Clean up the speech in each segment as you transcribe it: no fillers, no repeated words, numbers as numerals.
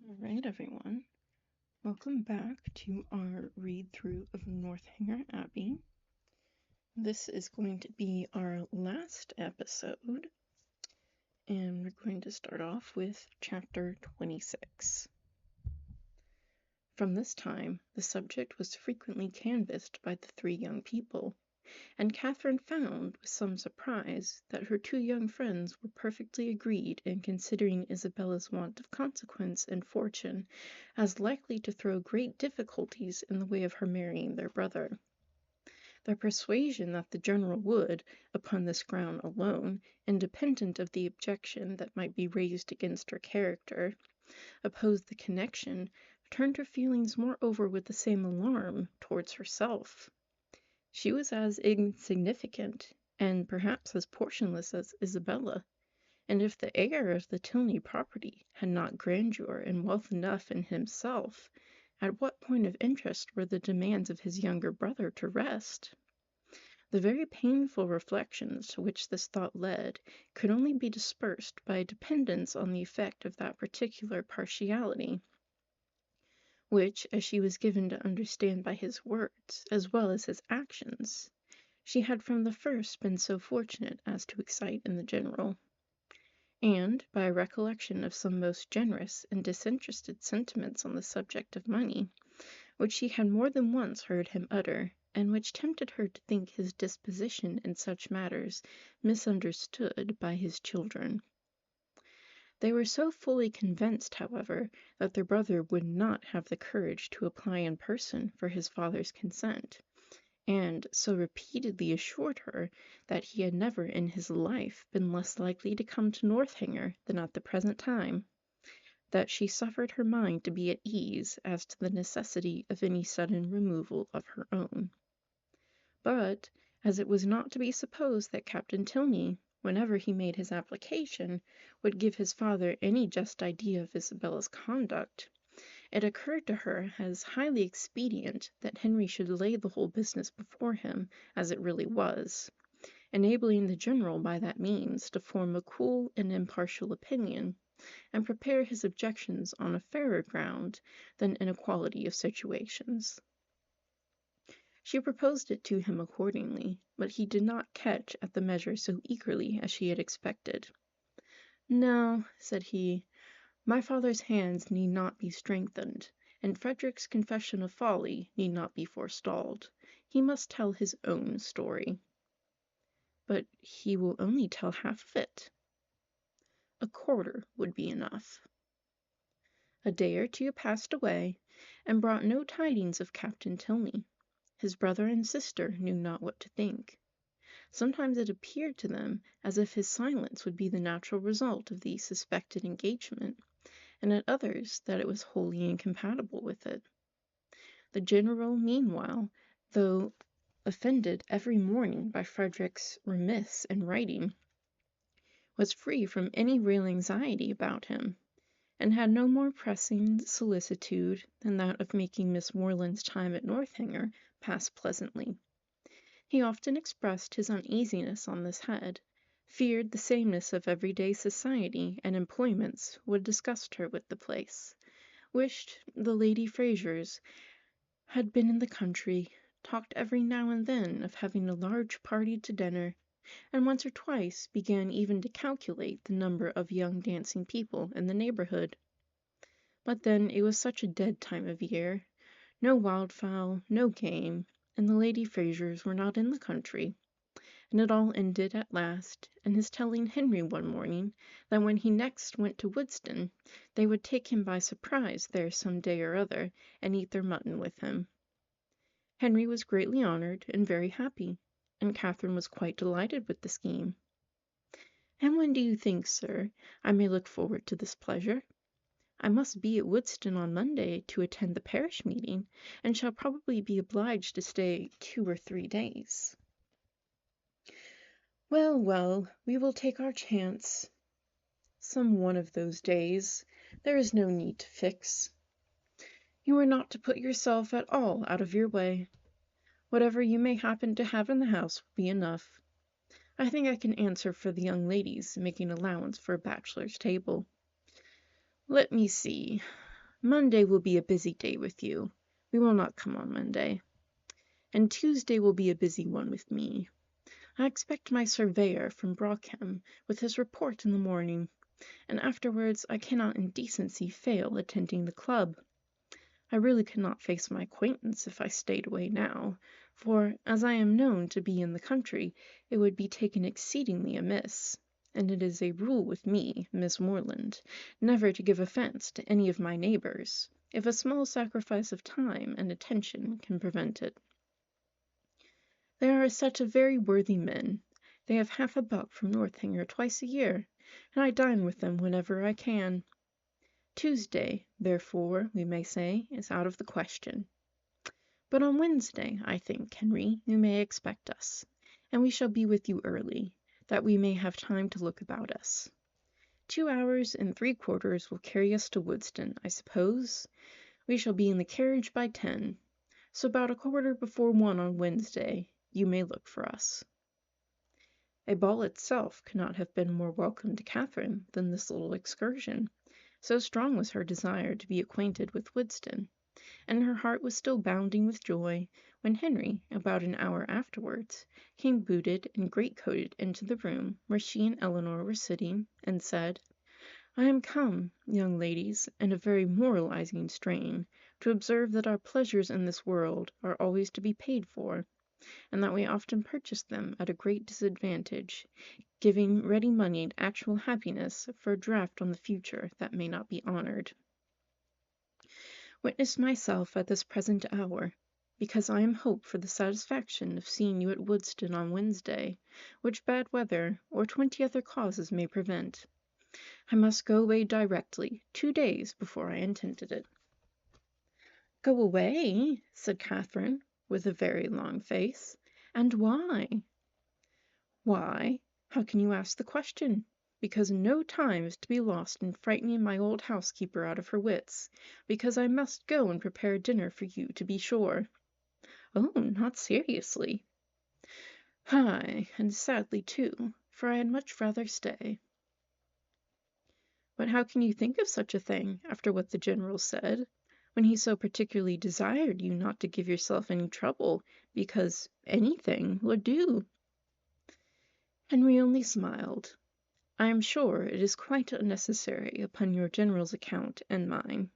All right, everyone. Welcome back to our read-through of Northanger Abbey. This is going to be our last episode, and we're going to start off with chapter 26. From this time, the subject was frequently canvassed by the three young people, and Catherine found, with some surprise, that her two young friends were perfectly agreed in considering Isabella's want of consequence and fortune as likely to throw great difficulties in the way of her marrying their brother. Their persuasion that the general would, upon this ground alone, independent of the objection that might be raised against her character, oppose the connection, turned her feelings moreover with the same alarm towards herself. She was as insignificant, and perhaps as portionless as Isabella, and if the heir of the Tilney property had not grandeur and wealth enough in himself, at what point of interest were the demands of his younger brother to rest? The very painful reflections to which this thought led could only be dispersed by a dependence on the effect of that particular partiality, which, as she was given to understand by his words, as well as his actions, she had from the first been so fortunate as to excite in the general, and by a recollection of some most generous and disinterested sentiments on the subject of money, which she had more than once heard him utter, and which tempted her to think his disposition in such matters misunderstood by his children. They were so fully convinced, however, that their brother would not have the courage to apply in person for his father's consent, and so repeatedly assured her that he had never in his life been less likely to come to Northanger than at the present time, that she suffered her mind to be at ease as to the necessity of any sudden removal of her own. But, as it was not to be supposed that Captain Tilney, whenever he made his application, would give his father any just idea of Isabella's conduct, it occurred to her as highly expedient that Henry should lay the whole business before him as it really was, enabling the general by that means to form a cool and impartial opinion, and prepare his objections on a fairer ground than inequality of situations. She proposed it to him accordingly, but he did not catch at the measure so eagerly as she had expected. "No," said he, "my father's hands need not be strengthened, and Frederick's confession of folly need not be forestalled. He must tell his own story." "But he will only tell half of it." "A quarter would be enough." A day or two passed away, and brought no tidings of Captain Tilney. His brother and sister knew not what to think. Sometimes it appeared to them as if his silence would be the natural result of the suspected engagement, and at others that it was wholly incompatible with it. The general, meanwhile, though offended every morning by Frederick's remiss in writing, was free from any real anxiety about him, and had no more pressing solicitude than that of making Miss Moreland's time at Northanger pass pleasantly. He often expressed his uneasiness on this head, feared the sameness of everyday society and employments would disgust her with the place, wished the Lady Frasers had been in the country, talked every now and then of having a large party to dinner, and once or twice began even to calculate the number of young dancing people in the neighborhood. But then it was such a dead time of year, no wildfowl, no game, and the Lady Frasers were not in the country, and it all ended at last in his telling Henry one morning that when he next went to Woodston they would take him by surprise there some day or other and eat their mutton with him. Henry was greatly honored and very happy, and Catherine was quite delighted with the scheme. "And when do you think, sir, I may look forward to this pleasure? I must be at Woodston on Monday to attend the parish meeting, and shall probably be obliged to stay 2 or 3 days." "Well, well, we will take our chance some one of those days. There is no need to fix. You are not to put yourself at all out of your way. Whatever you may happen to have in the house will be enough. I think I can answer for the young ladies, making allowance for a bachelor's table. Let me see. Monday will be a busy day with you. We will not come on Monday. And Tuesday will be a busy one with me. I expect my surveyor from Brockham with his report in the morning, and afterwards I cannot in decency fail attending the club. I really could not face my acquaintance if I stayed away now, for, as I am known to be in the country, it would be taken exceedingly amiss, and it is a rule with me, Miss Morland, never to give offence to any of my neighbours, if a small sacrifice of time and attention can prevent it. They are a set of very worthy men. They have half a buck from Northanger twice a year, and I dine with them whenever I can. Tuesday, therefore, we may say, is out of the question. But on Wednesday, I think, Henry, you may expect us, and we shall be with you early, that we may have time to look about us. 2 hours and 3/4 will carry us to Woodston, I suppose. We shall be in the carriage by 10, so about 1:15 on Wednesday you may look for us. A ball itself could not have been more welcome to Catherine than this little excursion, so strong was her desire to be acquainted with Woodston, and her heart was still bounding with joy when Henry, about an hour afterwards, came booted and great-coated into the room where she and Elinor were sitting, and said, "I am come, young ladies, in a very moralizing strain, to observe that our pleasures in this world are always to be paid for, and that we often purchase them at a great disadvantage, giving ready-moneyed actual happiness for a draught on the future that may not be honoured. Witness myself at this present hour, because I am hoped for the satisfaction of seeing you at Woodston on Wednesday, which bad weather, or 20 other causes may prevent. I must go away directly, 2 days before I intended it." "Go away?" said Catherine, with a very long face. "And why?" "Why? How can you ask the question? Because no time is to be lost in frightening my old housekeeper out of her wits, because I must go and prepare dinner for you, to be sure." "Oh, not seriously." "Ay, and sadly too, for I had much rather stay." "But how can you think of such a thing, after what the General said, when he so particularly desired you not to give yourself any trouble, because anything would do?" Henry only smiled. "I am sure it is quite unnecessary upon your General's account and mine.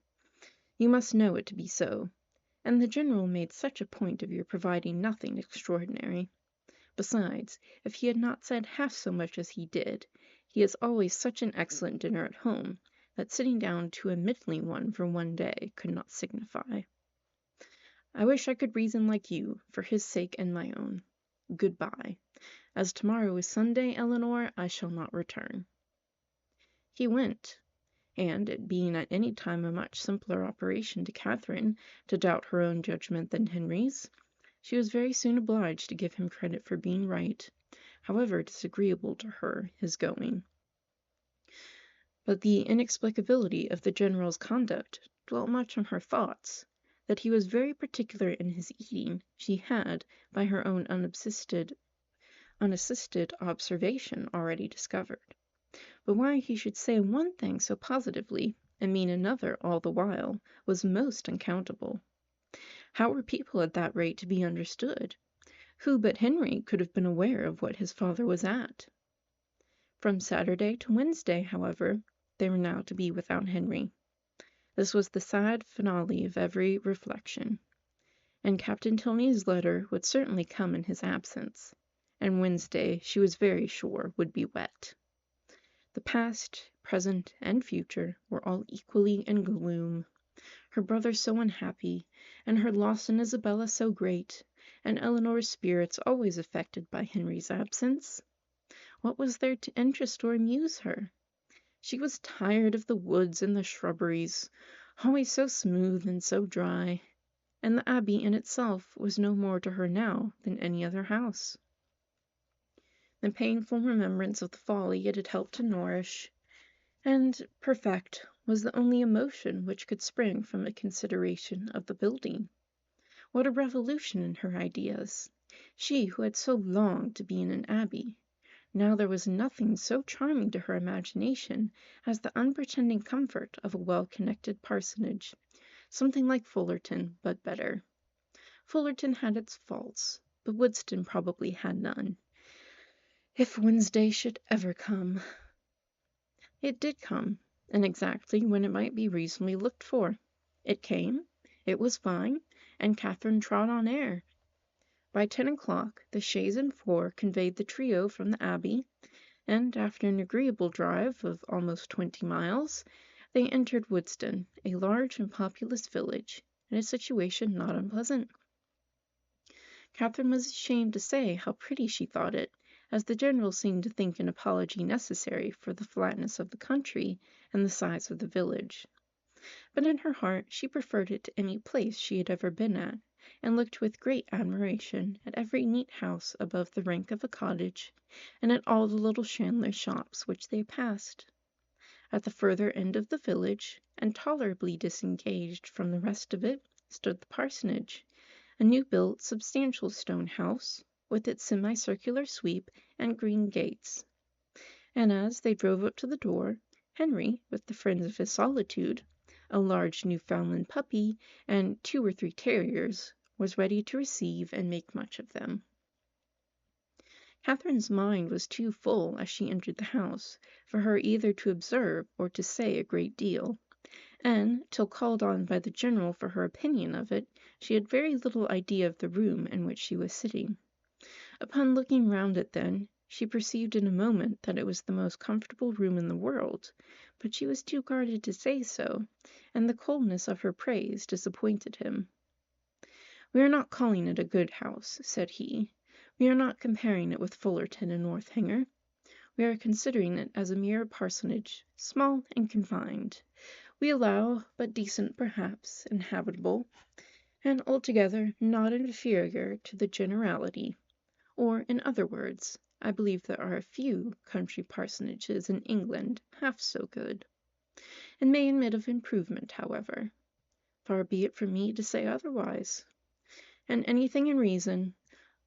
You must know it to be so, and the General made such a point of your providing nothing extraordinary. Besides, if he had not said half so much as he did, he has always such an excellent dinner at home, that sitting down to a middling one for one day could not signify. I wish I could reason like you, for his sake and my own. Good-bye. As tomorrow is Sunday, Elinor, I shall not return." He went, and it being at any time a much simpler operation to Catherine to doubt her own judgment than Henry's, she was very soon obliged to give him credit for being right, however disagreeable to her his going. But the inexplicability of the General's conduct dwelt much on her thoughts. That he was very particular in his eating she had, by her own unassisted observation, already discovered. But why he should say one thing so positively, and mean another all the while, was most unaccountable. How were people at that rate to be understood? Who but Henry could have been aware of what his father was at? From Saturday to Wednesday, however, they were now to be without Henry. This was the sad finale of every reflection, and Captain Tilney's letter would certainly come in his absence, and Wednesday, she was very sure, would be wet. The past, present, and future were all equally in gloom. Her brother so unhappy, and her loss in Isabella so great, and Elinor's spirits always affected by Henry's absence. What was there to interest or amuse her? She was tired of the woods and the shrubberies, always so smooth and so dry, and the Abbey in itself was no more to her now than any other house. The painful remembrance of the folly it had helped to nourish and perfect was the only emotion which could spring from a consideration of the building. What a revolution in her ideas! She who had so longed to be in an abbey, Now there was nothing so charming to her imagination as the unpretending comfort of a well-connected parsonage, something like Fullerton, but better. Fullerton had its faults, but Woodston probably had none. If Wednesday should ever come! It did come, and exactly when it might be reasonably looked for. It came, it was fine, and Catherine trod on air. By 10 o'clock the chaise and four conveyed the trio from the Abbey, and after an agreeable drive of almost 20 miles, they entered Woodston, a large and populous village, in a situation not unpleasant. Catherine was ashamed to say how pretty she thought it, as the general seemed to think an apology necessary for the flatness of the country and the size of the village. But in her heart she preferred it to any place she had ever been at, and looked with great admiration at every neat house above the rank of a cottage, and at all the little chandler shops which they passed. At the further end of the village, and tolerably disengaged from the rest of it, stood the parsonage, a new-built, substantial stone house, with its semicircular sweep and green gates. And as they drove up to the door, Henry, with the friends of his solitude, a large Newfoundland puppy, and 2 or 3 terriers, was ready to receive and make much of them. Catherine's mind was too full as she entered the house for her either to observe or to say a great deal, and, till called on by the general for her opinion of it, she had very little idea of the room in which she was sitting. Upon looking round it then, she perceived in a moment that it was the most comfortable room in the world, but she was too guarded to say so, and the coldness of her praise disappointed him. "We are not calling it a good house," said he. "We are not comparing it with Fullerton and Northanger. We are considering it as a mere parsonage, small and confined, we allow, but decent perhaps, and habitable, and altogether not inferior to the generality. Or, in other words, I believe there are a few country parsonages in England half so good, and may admit of improvement, however. Far be it from me to say otherwise. And anything in reason,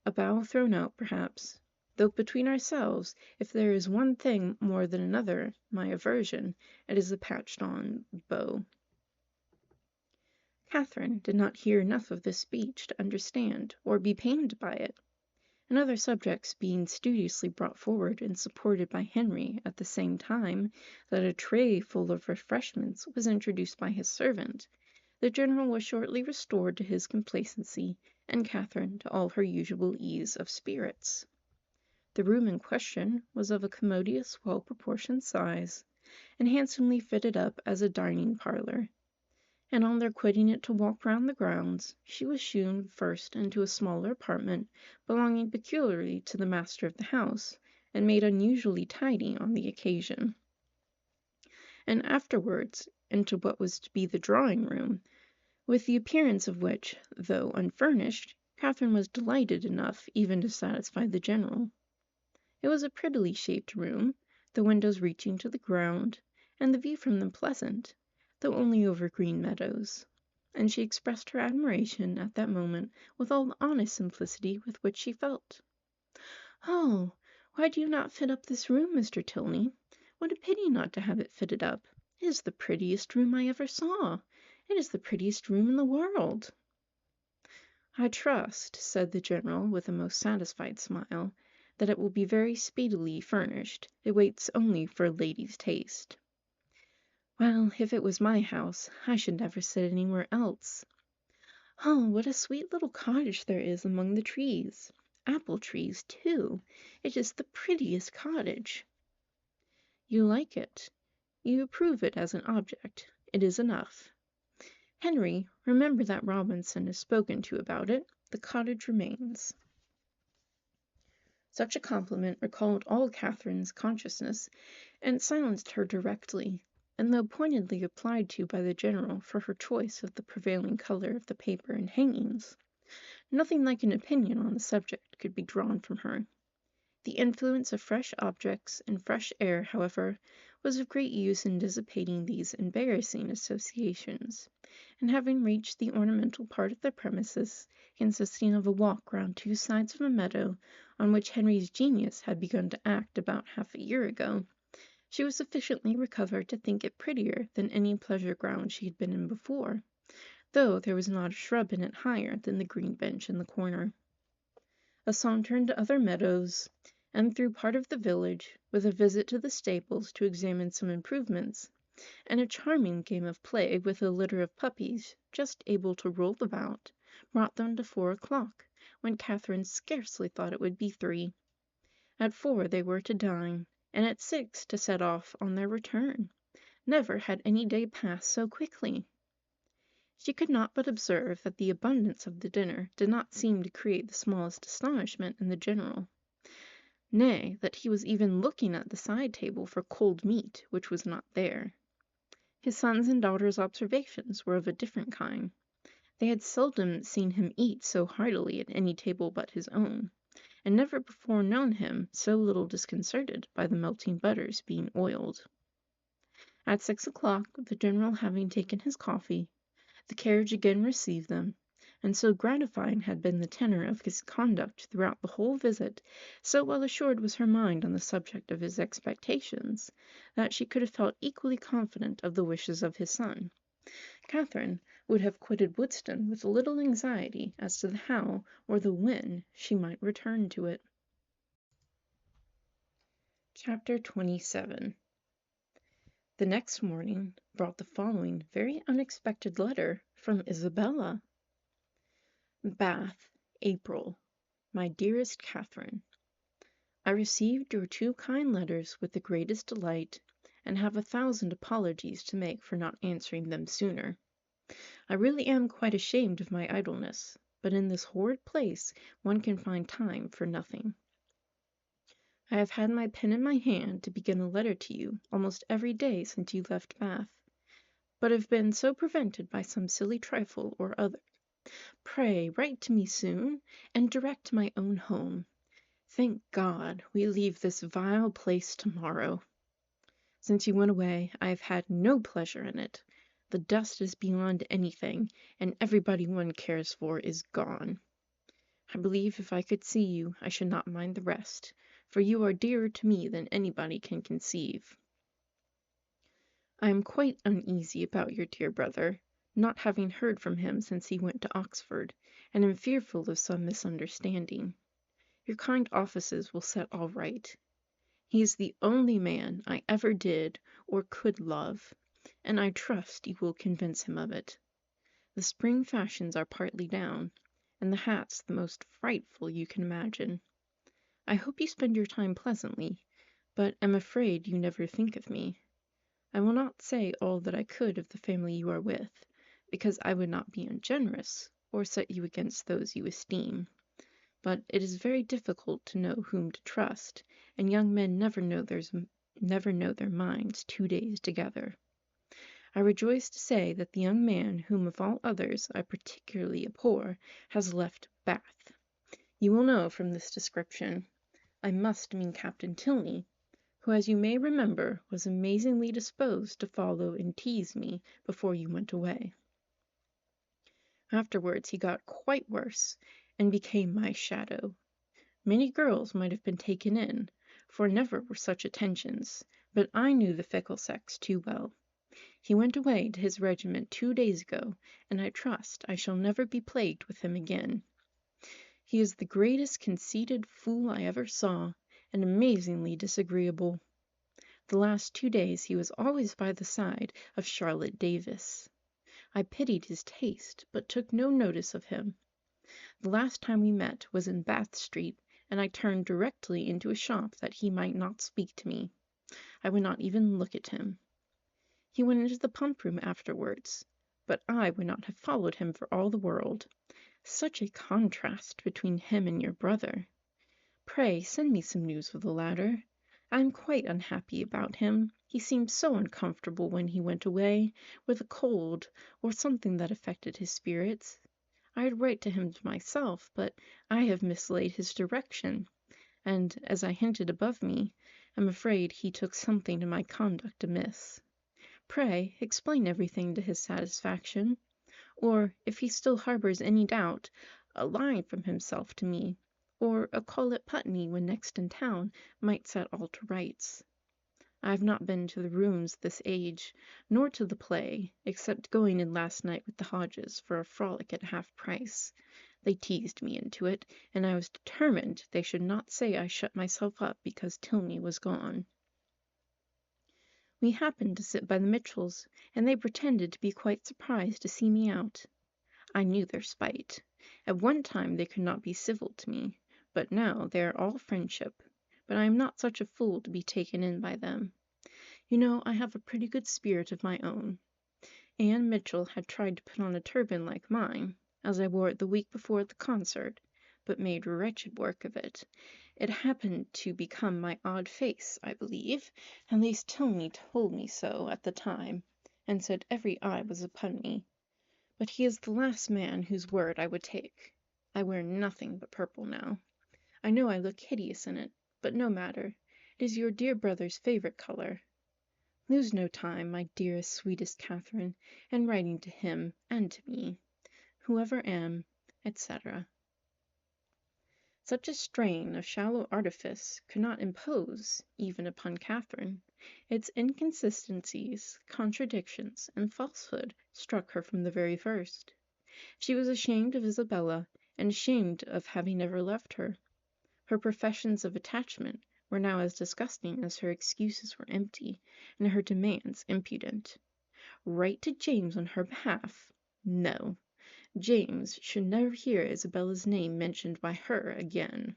a bow thrown out perhaps, though between ourselves, if there is one thing more than another my aversion, it is a patched-on bow." Catherine did not hear enough of this speech to understand or be pained by it, and other subjects being studiously brought forward and supported by Henry at the same time that a tray full of refreshments was introduced by his servant, the general was shortly restored to his complacency, and Catherine to all her usual ease of spirits. The room in question was of a commodious, well-proportioned size, and handsomely fitted up as a dining parlour, and on their quitting it to walk round the grounds, she was shewn first into a smaller apartment belonging peculiarly to the master of the house, and made unusually tidy on the occasion, and afterwards into what was to be the drawing-room, with the appearance of which, though unfurnished, Catherine was delighted enough even to satisfy the general. It was a prettily shaped room, the windows reaching to the ground, and the view from them pleasant, though only over green meadows, and she expressed her admiration at that moment with all the honest simplicity with which she felt. "Oh, why do you not fit up this room, Mr. Tilney? What a pity not to have it fitted up! It is the prettiest room I ever saw. It is the prettiest room in the world." "I trust," said the general, with a most satisfied smile, "that it will be very speedily furnished. It waits only for a lady's taste." "Well, if it was my house, I should never sit anywhere else. Oh, what a sweet little cottage there is among the trees! Apple trees, too. It is the prettiest cottage." "You like it. You approve it as an object. It is enough. Henry, remember that Robinson is spoken to about it. The cottage remains." Such a compliment recalled all Catherine's consciousness, and silenced her directly, and though pointedly applied to by the general for her choice of the prevailing colour of the paper and hangings, nothing like an opinion on the subject could be drawn from her. The influence of fresh objects and fresh air, however, was of great use in dissipating these embarrassing associations, and having reached the ornamental part of the premises, consisting of a walk round two sides of a meadow on which Henry's genius had begun to act about half a year ago, she was sufficiently recovered to think it prettier than any pleasure ground she had been in before, though there was not a shrub in it higher than the green bench in the corner. A saunter into other meadows, and through part of the village, with a visit to the stables to examine some improvements, and a charming game of play with a litter of puppies just able to roll about, brought them to 4 o'clock, when Catherine scarcely thought it would be 3. At 4 they were to dine, and at 6 to set off on their return. Never had any day passed so quickly. She could not but observe that the abundance of the dinner did not seem to create the smallest astonishment in the general. Nay, that he was even looking at the side table for cold meat, which was not there. His sons and daughters' observations were of a different kind. They had seldom seen him eat so heartily at any table but his own, and never before known him so little disconcerted by the melting butters being oiled. At 6 o'clock, the general having taken his coffee, the carriage again received them, and so gratifying had been the tenor of his conduct throughout the whole visit, so well assured was her mind on the subject of his expectations, that she could have felt equally confident of the wishes of his son. Catherine would have quitted Woodston with little anxiety as to the how or the when she might return to it. Chapter 27. The next morning brought the following very unexpected letter from Isabella. Bath, April. My dearest Catherine, I received your 2 kind letters with the greatest delight, and have 1,000 apologies to make for not answering them sooner. I really am quite ashamed of my idleness, but in this horrid place one can find time for nothing. I have had my pen in my hand to begin a letter to you almost every day since you left Bath, but have been so prevented by some silly trifle or other. Pray write to me soon, and direct to my own home. Thank God, we leave this vile place to-morrow. Since you went away, I have had no pleasure in it. The dust is beyond anything, and everybody one cares for is gone. I believe if I could see you, I should not mind the rest, for you are dearer to me than anybody can conceive. I am quite uneasy about your dear brother, not having heard from him since he went to Oxford, and am fearful of some misunderstanding. Your kind offices will set all right. He is the only man I ever did or could love, and I trust you will convince him of it. The spring fashions are partly down, and the hats the most frightful you can imagine. I hope you spend your time pleasantly, but am afraid you never think of me. I will not say all that I could of the family you are with, because I would not be ungenerous, or set you against those you esteem. But it is very difficult to know whom to trust, and young men never know their minds 2 days together. I rejoice to say that the young man whom of all others I particularly abhor has left Bath. You will know from this description I must mean Captain Tilney, who, as you may remember, was amazingly disposed to follow and tease me before you went away. Afterwards he got quite worse, and became my shadow. Many girls might have been taken in, for never were such attentions, but I knew the fickle sex too well. He went away to his regiment 2 days ago, and I trust I shall never be plagued with him again. He is the greatest conceited fool I ever saw, and amazingly disagreeable. The last 2 days he was always by the side of Charlotte Davis. I pitied his taste, but took no notice of him. The last time we met was in Bath Street, and I turned directly into a shop that he might not speak to me. I would not even look at him. He went into the pump-room afterwards, but I would not have followed him for all the world. Such a contrast between him and your brother. Pray send me some news of the latter. I am quite unhappy about him. He seemed so uncomfortable when he went away, with a cold, or something that affected his spirits. I'd write to him myself, but I have mislaid his direction, and, as I hinted above me, am afraid he took something in my conduct amiss. Pray explain everything to his satisfaction. or, if he still harbors any doubt, a line from himself to me, or a call at Putney when next in town, might set all to rights. I have not been to the rooms this age, nor to the play, except going in last night with the Hodges for a frolic at half price. They teased me into it, and I was determined they should not say I shut myself up because Tilney was gone. We happened to sit by the Mitchells, and they pretended to be quite surprised to see me out. I knew their spite. At one time they could not be civil to me, but now they are all friendship. But I am not such a fool to be taken in by them. You know, I have a pretty good spirit of my own. Anne Mitchell had tried to put on a turban like mine, as I wore it the week before the concert, but made wretched work of it. It happened to become my odd face, I believe, and they Tilney told me so at the time, and said every eye was upon me. But he is the last man whose word I would take. I wear nothing but purple now. I know I look hideous in it, but no matter. It is your dear brother's favourite colour. Lose no time, my dearest, sweetest Catherine, in writing to him and to me, whoever am, etc. Such a strain of shallow artifice could not impose even upon Catherine. Its inconsistencies, contradictions, and falsehood struck her from the very first. She was ashamed of Isabella, and ashamed of having ever left her. Her professions of attachment were now as disgusting as her excuses were empty, and her demands impudent. Write to James on her behalf? No. James should never hear Isabella's name mentioned by her again.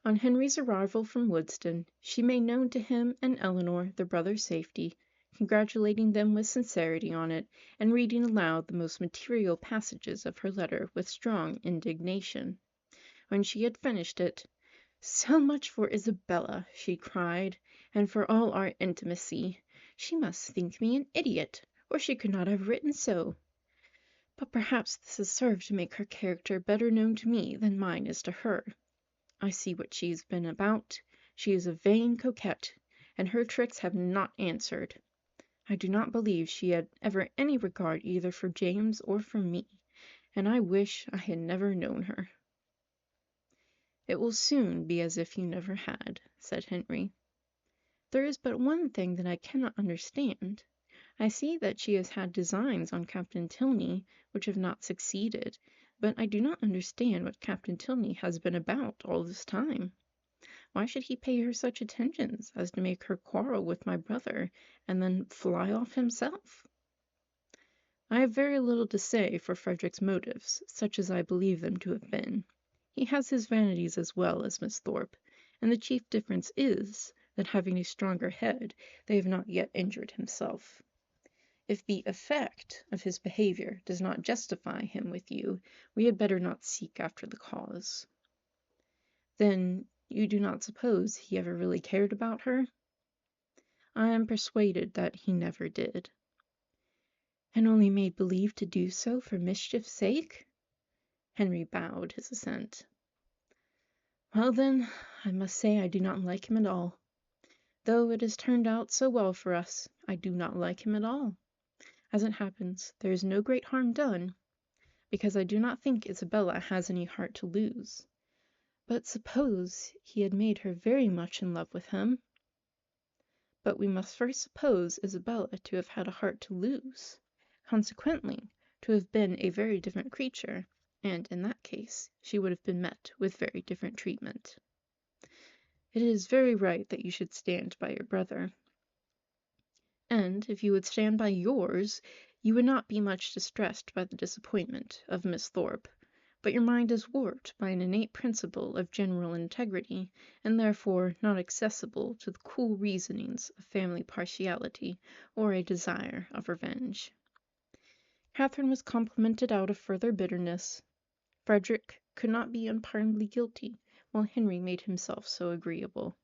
On Henry's arrival from Woodston, she made known to him and Eleanor their brother's safety, congratulating them with sincerity on it, and reading aloud the most material passages of her letter with strong indignation. When she had finished it, "So much for Isabella," she cried, "and for all our intimacy. She must think me an idiot, or she could not have written so. But perhaps this has served to make her character better known to me than mine is to her. I see what she has been about. She is a vain coquette, and her tricks have not answered. I do not believe she had ever any regard either for James or for me, and I wish I had never known her." "It will soon be as if you never had," said Henry. "There is but one thing that I cannot understand. I see that she has had designs on Captain Tilney which have not succeeded, but I do not understand what Captain Tilney has been about all this time. Why should he pay her such attentions as to make her quarrel with my brother, and then fly off himself?" "I have very little to say for Frederick's motives, such as I believe them to have been. He has his vanities as well as Miss Thorpe, and the chief difference is, that having a stronger head, they have not yet injured himself. If the effect of his behaviour does not justify him with you, we had better not seek after the cause." "Then you do not suppose he ever really cared about her?" "I am persuaded that he never did." "And only made believe to do so for mischief's sake?" Henry bowed his assent. "Well, then, I must say I do not like him at all. Though it has turned out so well for us, I do not like him at all. As it happens, there is no great harm done, because I do not think Isabella has any heart to lose. But suppose he had made her very much in love with him?" "But we must first suppose Isabella to have had a heart to lose, consequently to have been a very different creature, and in that case she would have been met with very different treatment." "It is very right that you should stand by your brother." "And if you would stand by yours, you would not be much distressed by the disappointment of Miss Thorpe. But your mind is warped by an innate principle of general integrity, and therefore not accessible to the cool reasonings of family partiality or a desire of revenge." Catherine was complimented out of further bitterness. Frederick could not be unpardonably guilty, while Henry made himself so agreeable.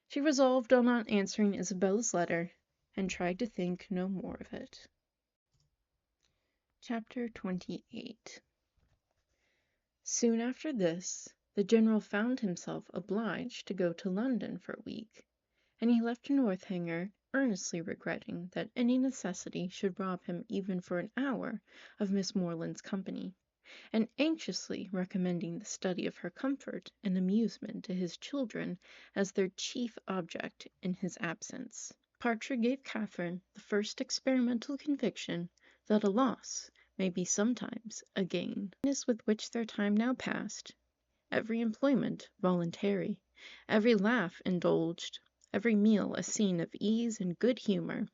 She resolved on not answering Isabella's letter, and tried to think no more of it. Chapter 28. Soon after this, the general found himself obliged to go to London for a week, and he left Northanger earnestly regretting that any necessity should rob him even for an hour of Miss Moreland's company, and anxiously recommending the study of her comfort and amusement to his children as their chief object in his absence. Departure gave Catherine the first experimental conviction that a loss may be sometimes a gain. The eagerness with which their time now passed, every employment voluntary, every laugh indulged, every meal a scene of ease and good humor,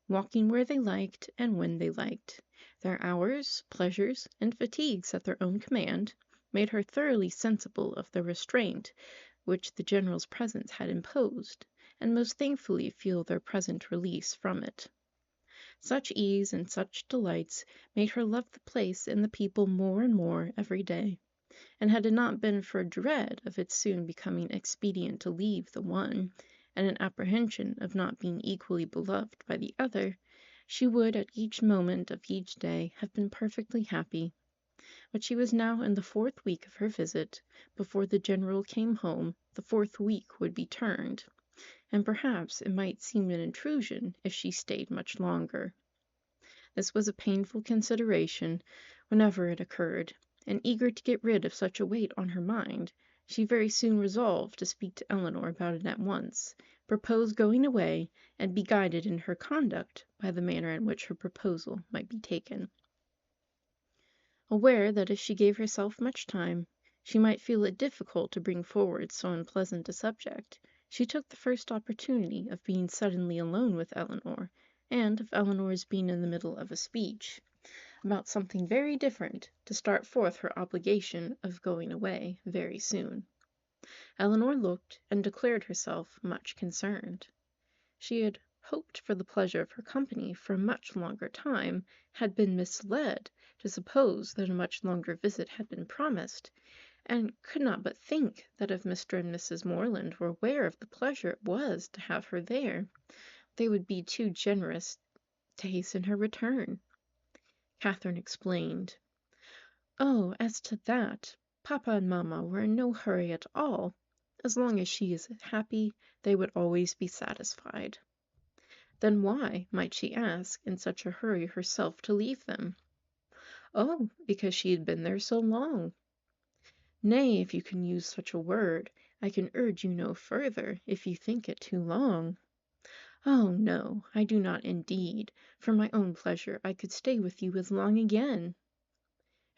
walking where they liked and when they liked, their hours, pleasures, and fatigues at their own command, made her thoroughly sensible of the restraint which the General's presence had imposed, and most thankfully feel their present release from it. Such ease and such delights made her love the place and the people more and more every day, and had it not been for a dread of its soon becoming expedient to leave the one, and an apprehension of not being equally beloved by the other, she would at each moment of each day have been perfectly happy. But she was now in the 4th week of her visit. Before the General came home, the 4th week would be turned, and perhaps it might seem an intrusion if she stayed much longer. This was a painful consideration whenever it occurred, and eager to get rid of such a weight on her mind, she very soon resolved to speak to Eleanor about it at once, propose going away, and be guided in her conduct by the manner in which her proposal might be taken. Aware that if she gave herself much time, she might feel it difficult to bring forward so unpleasant a subject, she took the first opportunity of being suddenly alone with Eleanor, and of Eleanor's being in the middle of a speech about something very different, to start forth her obligation of going away very soon. Eleanor looked and declared herself much concerned. She had hoped for the pleasure of her company for a much longer time, had been misled to suppose that a much longer visit had been promised, and could not but think that if Mr. and Mrs. Moreland were aware of the pleasure it was to have her there, they would be too generous to hasten her return. Catherine explained. "Oh, as to that, Papa and Mamma were in no hurry at all. As long as she is happy, they would always be satisfied." Then why might she ask in such a hurry herself to leave them? Oh, because she had been there so long. Nay, if you can use such a word, I can urge you no further, if you think it too long. Oh, no, I do not indeed. For my own pleasure I could stay with you as long again.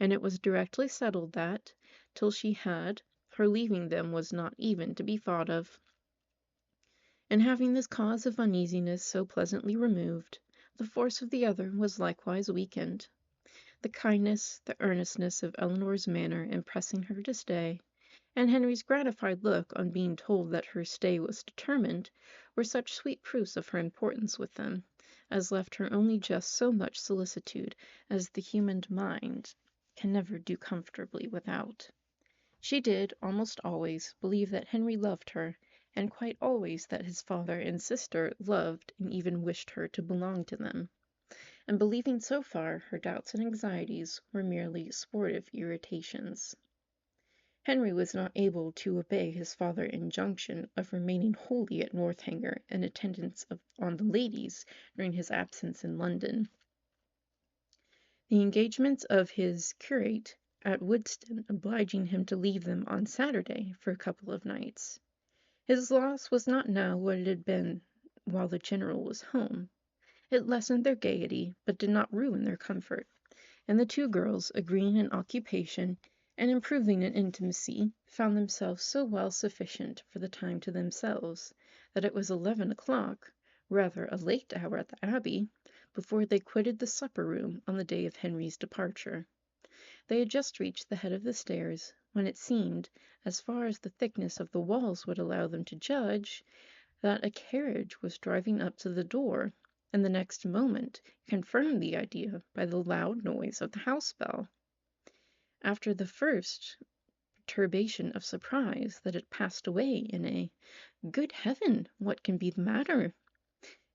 And it was directly settled that, till she had, her leaving them was not even to be thought of. And having this cause of uneasiness so pleasantly removed, the force of the other was likewise weakened. The kindness, the earnestness of Eleanor's manner in pressing her to stay, and Henry's gratified look on being told that her stay was determined, were such sweet proofs of her importance with them, as left her only just so much solicitude as the human mind can never do comfortably without. She did, almost always, believe that Henry loved her, and quite always that his father and sister loved and even wished her to belong to them. And believing so far, her doubts and anxieties were merely sportive irritations. Henry was not able to obey his father's injunction of remaining wholly at Northanger in attendance on the ladies during his absence in London. The engagements of his curate at Woodston obliging him to leave them on Saturday for a couple of nights. His loss was not now what it had been while the General was home. It lessened their gaiety, but did not ruin their comfort, and the two girls, agreeing in occupation and improving in intimacy, found themselves so well sufficient for the time to themselves, that it was 11 o'clock, rather a late hour at the Abbey, before they quitted the supper-room on the day of Henry's departure. They had just reached the head of the stairs, when it seemed, as far as the thickness of the walls would allow them to judge, that a carriage was driving up to the door, and the next moment confirmed the idea by the loud noise of the house bell. After the first perturbation of surprise, that it passed away in a "Good heaven, what can be the matter?"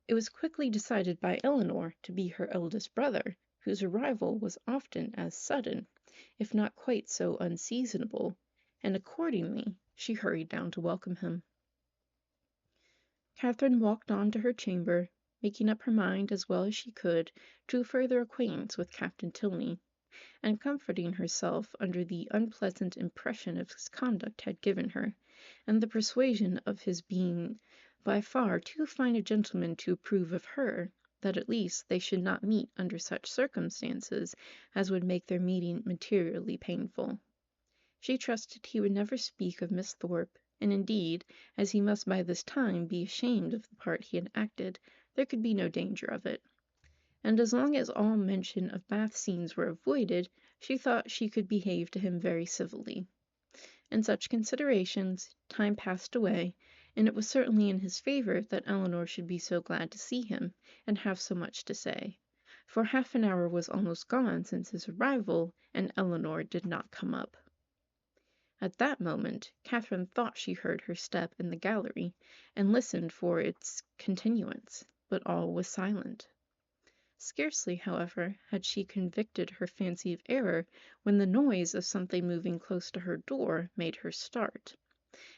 It was quickly decided by Eleanor to be her eldest brother, whose arrival was often as sudden, if not quite so unseasonable, and accordingly she hurried down to welcome him. Catherine walked on to her chamber, making up her mind as well as she could to a further acquaintance with Captain Tilney, and comforting herself under the unpleasant impression his conduct had given her, and the persuasion of his being by far too fine a gentleman to approve of her, that at least they should not meet under such circumstances as would make their meeting materially painful. She trusted he would never speak of Miss Thorpe, and indeed, as he must by this time be ashamed of the part he had acted, there could be no danger of it. And as long as all mention of Bath scenes were avoided, she thought she could behave to him very civilly. In such considerations, time passed away, and it was certainly in his favour that Eleanor should be so glad to see him, and have so much to say, for half an hour was almost gone since his arrival, and Eleanor did not come up. At that moment, Catherine thought she heard her step in the gallery, and listened for its continuance, but all was silent. Scarcely, however, had she convicted her fancy of error, when the noise of something moving close to her door made her start.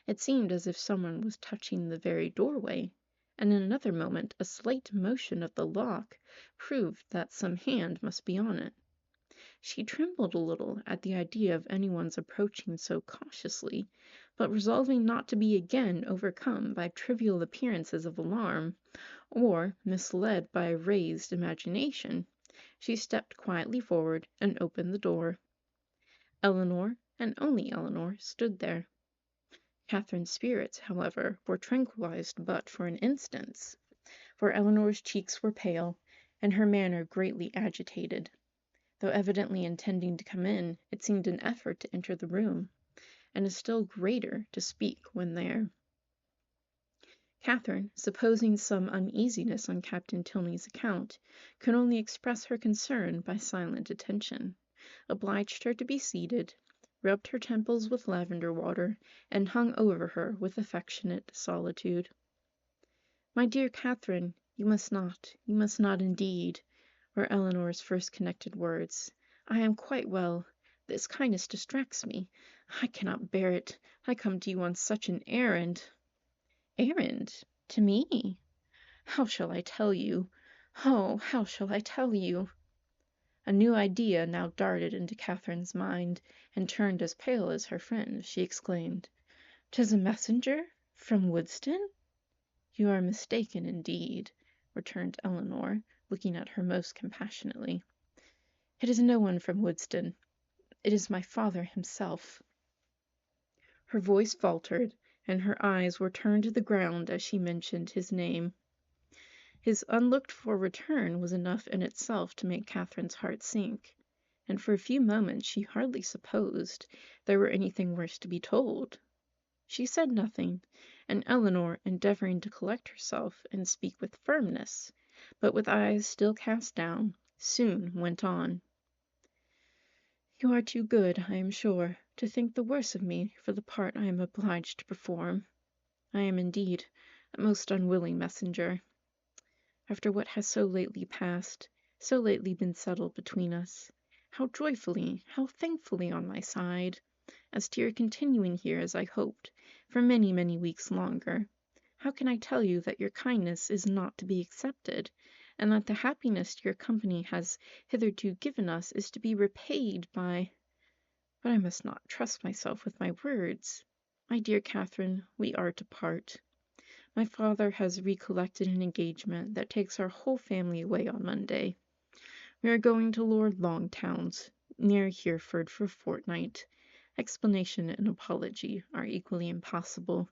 It seemed as if someone was touching the very doorway, and in another moment a slight motion of the lock proved that some hand must be on it. She trembled a little at the idea of anyone's approaching so cautiously, but resolving not to be again overcome by trivial appearances of alarm, or misled by a raised imagination, she stepped quietly forward and opened the door. Eleanor, and only Eleanor, stood there. Catherine's spirits, however, were tranquilized but for an instant, for Eleanor's cheeks were pale, and her manner greatly agitated. Though evidently intending to come in, it seemed an effort to enter the room, and a still greater to speak when there. Catherine, supposing some uneasiness on Captain Tilney's account, could only express her concern by silent attention, obliged her to be seated, rubbed her temples with lavender water, and hung over her with affectionate solicitude. "My dear Catherine, you must not indeed," were Eleanor's first connected words. "I am quite well. This kindness distracts me. I cannot bear it. I come to you on such an errand." "Errand? To me? How shall I tell you? Oh, how shall I tell you?" A new idea now darted into Catherine's mind, and turned as pale as her friend, she exclaimed, "'Tis a messenger? From Woodston?" "You are mistaken indeed," returned Eleanor, looking at her most compassionately. "It is no one from Woodston. It is my father himself." Her voice faltered, and her eyes were turned to the ground as she mentioned his name. His unlooked-for return was enough in itself to make Catherine's heart sink, and for a few moments she hardly supposed there were anything worse to be told. She said nothing, and Eleanor, endeavoring to collect herself and speak with firmness, but with eyes still cast down, soon went on. "You are too good, I am sure, to think the worse of me for the part I am obliged to perform. I am indeed a most unwilling messenger. After what has so lately passed, so lately been settled between us, how joyfully, how thankfully on my side, as to your continuing here as I hoped, for many, many weeks longer, how can I tell you that your kindness is not to be accepted, and that the happiness your company has hitherto given us is to be repaid by— But I must not trust myself with my words. My dear Catherine, we are to part. My father has recollected an engagement that takes our whole family away on Monday. We are going to Lord Longtown's, near Hereford, for a fortnight. Explanation and apology are equally impossible.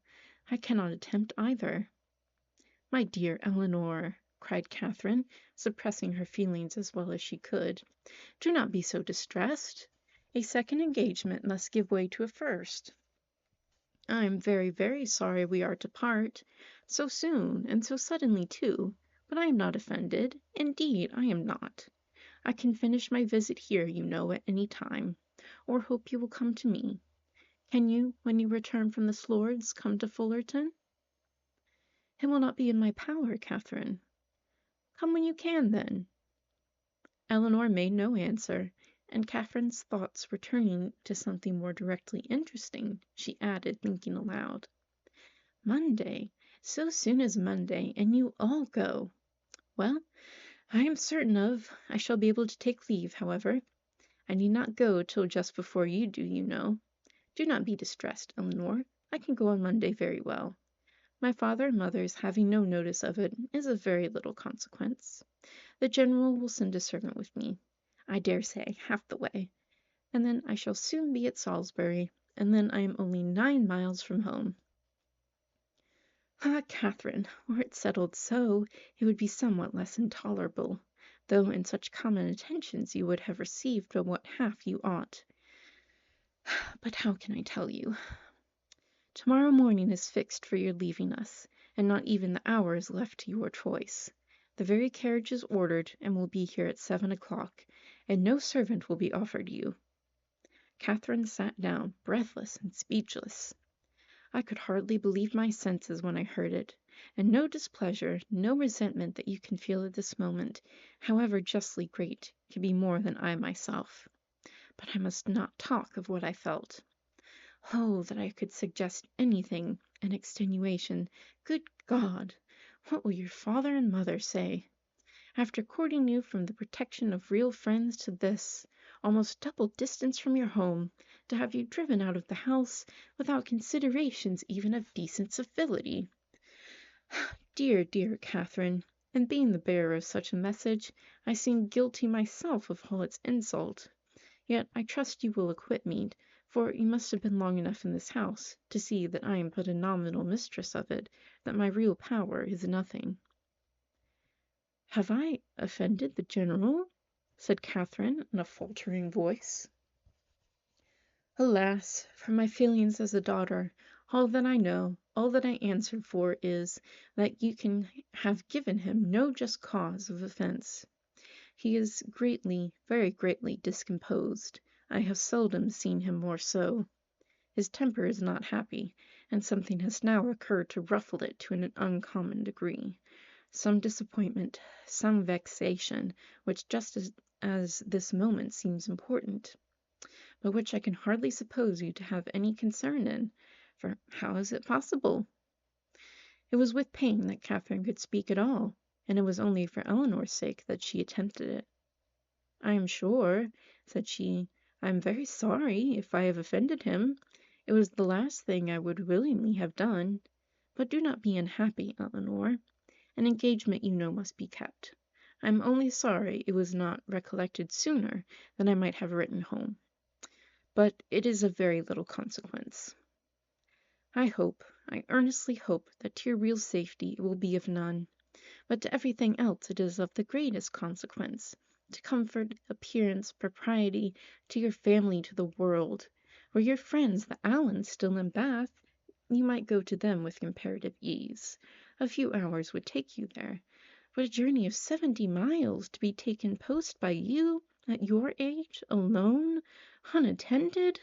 I cannot attempt either." "My dear Eleanor," cried Catherine, suppressing her feelings as well as she could, "do not be so distressed. A second engagement must give way to a first. I am very, very sorry we are to part, so soon, and so suddenly too, but I am not offended. Indeed, I am not. I can finish my visit here, you know, at any time, or hope you will come to me. Can you, when you return from the Lords, come to Fullerton?" "It will not be in my power, Catherine." "Come when you can, then." Eleanor made no answer, and Catherine's thoughts returning to something more directly interesting, she added, thinking aloud, "Monday! So soon as Monday, and you all go. Well, I am certain I shall be able to take leave, however. I need not go till just before you do, you know. Do not be distressed, Eleanor. I can go on Monday very well. My father and mother's having no notice of it is of very little consequence. The general will send a servant with me, I dare say, half the way, and then I shall soon be at Salisbury, and then I am only 9 miles from home. Ah, Catherine, were it settled so, it would be somewhat less intolerable, though in such common attentions you would have received but what half you ought. But how can I tell you? Tomorrow morning is fixed for your leaving us, and not even the hour is left to your choice. The very carriage is ordered, and will be here at 7 o'clock, and no servant will be offered you. Catherine sat down, breathless and speechless. I could hardly believe my senses when I heard it, and no displeasure, no resentment that you can feel at this moment, however justly great, can be more than I myself. But I must not talk of what I felt. Oh, that I could suggest anything, an extenuation. Good God! What will your father and mother say? After courting you from the protection of real friends to this, almost double distance from your home, to have you driven out of the house without considerations even of decent civility. Dear, dear Catherine, and being the bearer of such a message, I seem guilty myself of all its insult. Yet I trust you will acquit me, for you must have been long enough in this house to see that I am but a nominal mistress of it, that my real power is nothing. Have I offended the general? Said Catherine in a faltering voice. Alas, for my feelings as a daughter, all that I know, all that I answer for is, that you can have given him no just cause of offence. He is greatly, very greatly discomposed. I have seldom seen him more so. His temper is not happy, and something has now occurred to ruffle it to an uncommon degree. Some disappointment, some vexation, which just as this moment seems important, but which I can hardly suppose you to have any concern in, for how is it possible? It was with pain that Catherine could speak at all, and it was only for Eleanor's sake that she attempted it. I am sure, said she, I am very sorry if I have offended him. It was the last thing I would willingly have done. But do not be unhappy, Eleanor. An engagement, you know, must be kept. I am only sorry it was not recollected sooner, that I might have written home. But it is of very little consequence. I earnestly hope, that to your real safety it will be of none. But to everything else it is of the greatest consequence. To comfort, appearance, propriety, to your family, to the world. Were your friends, the Allens, still in Bath, you might go to them with comparative ease. A few hours would take you there. But a journey of 70 miles to be taken post by you, at your age, alone, unattended?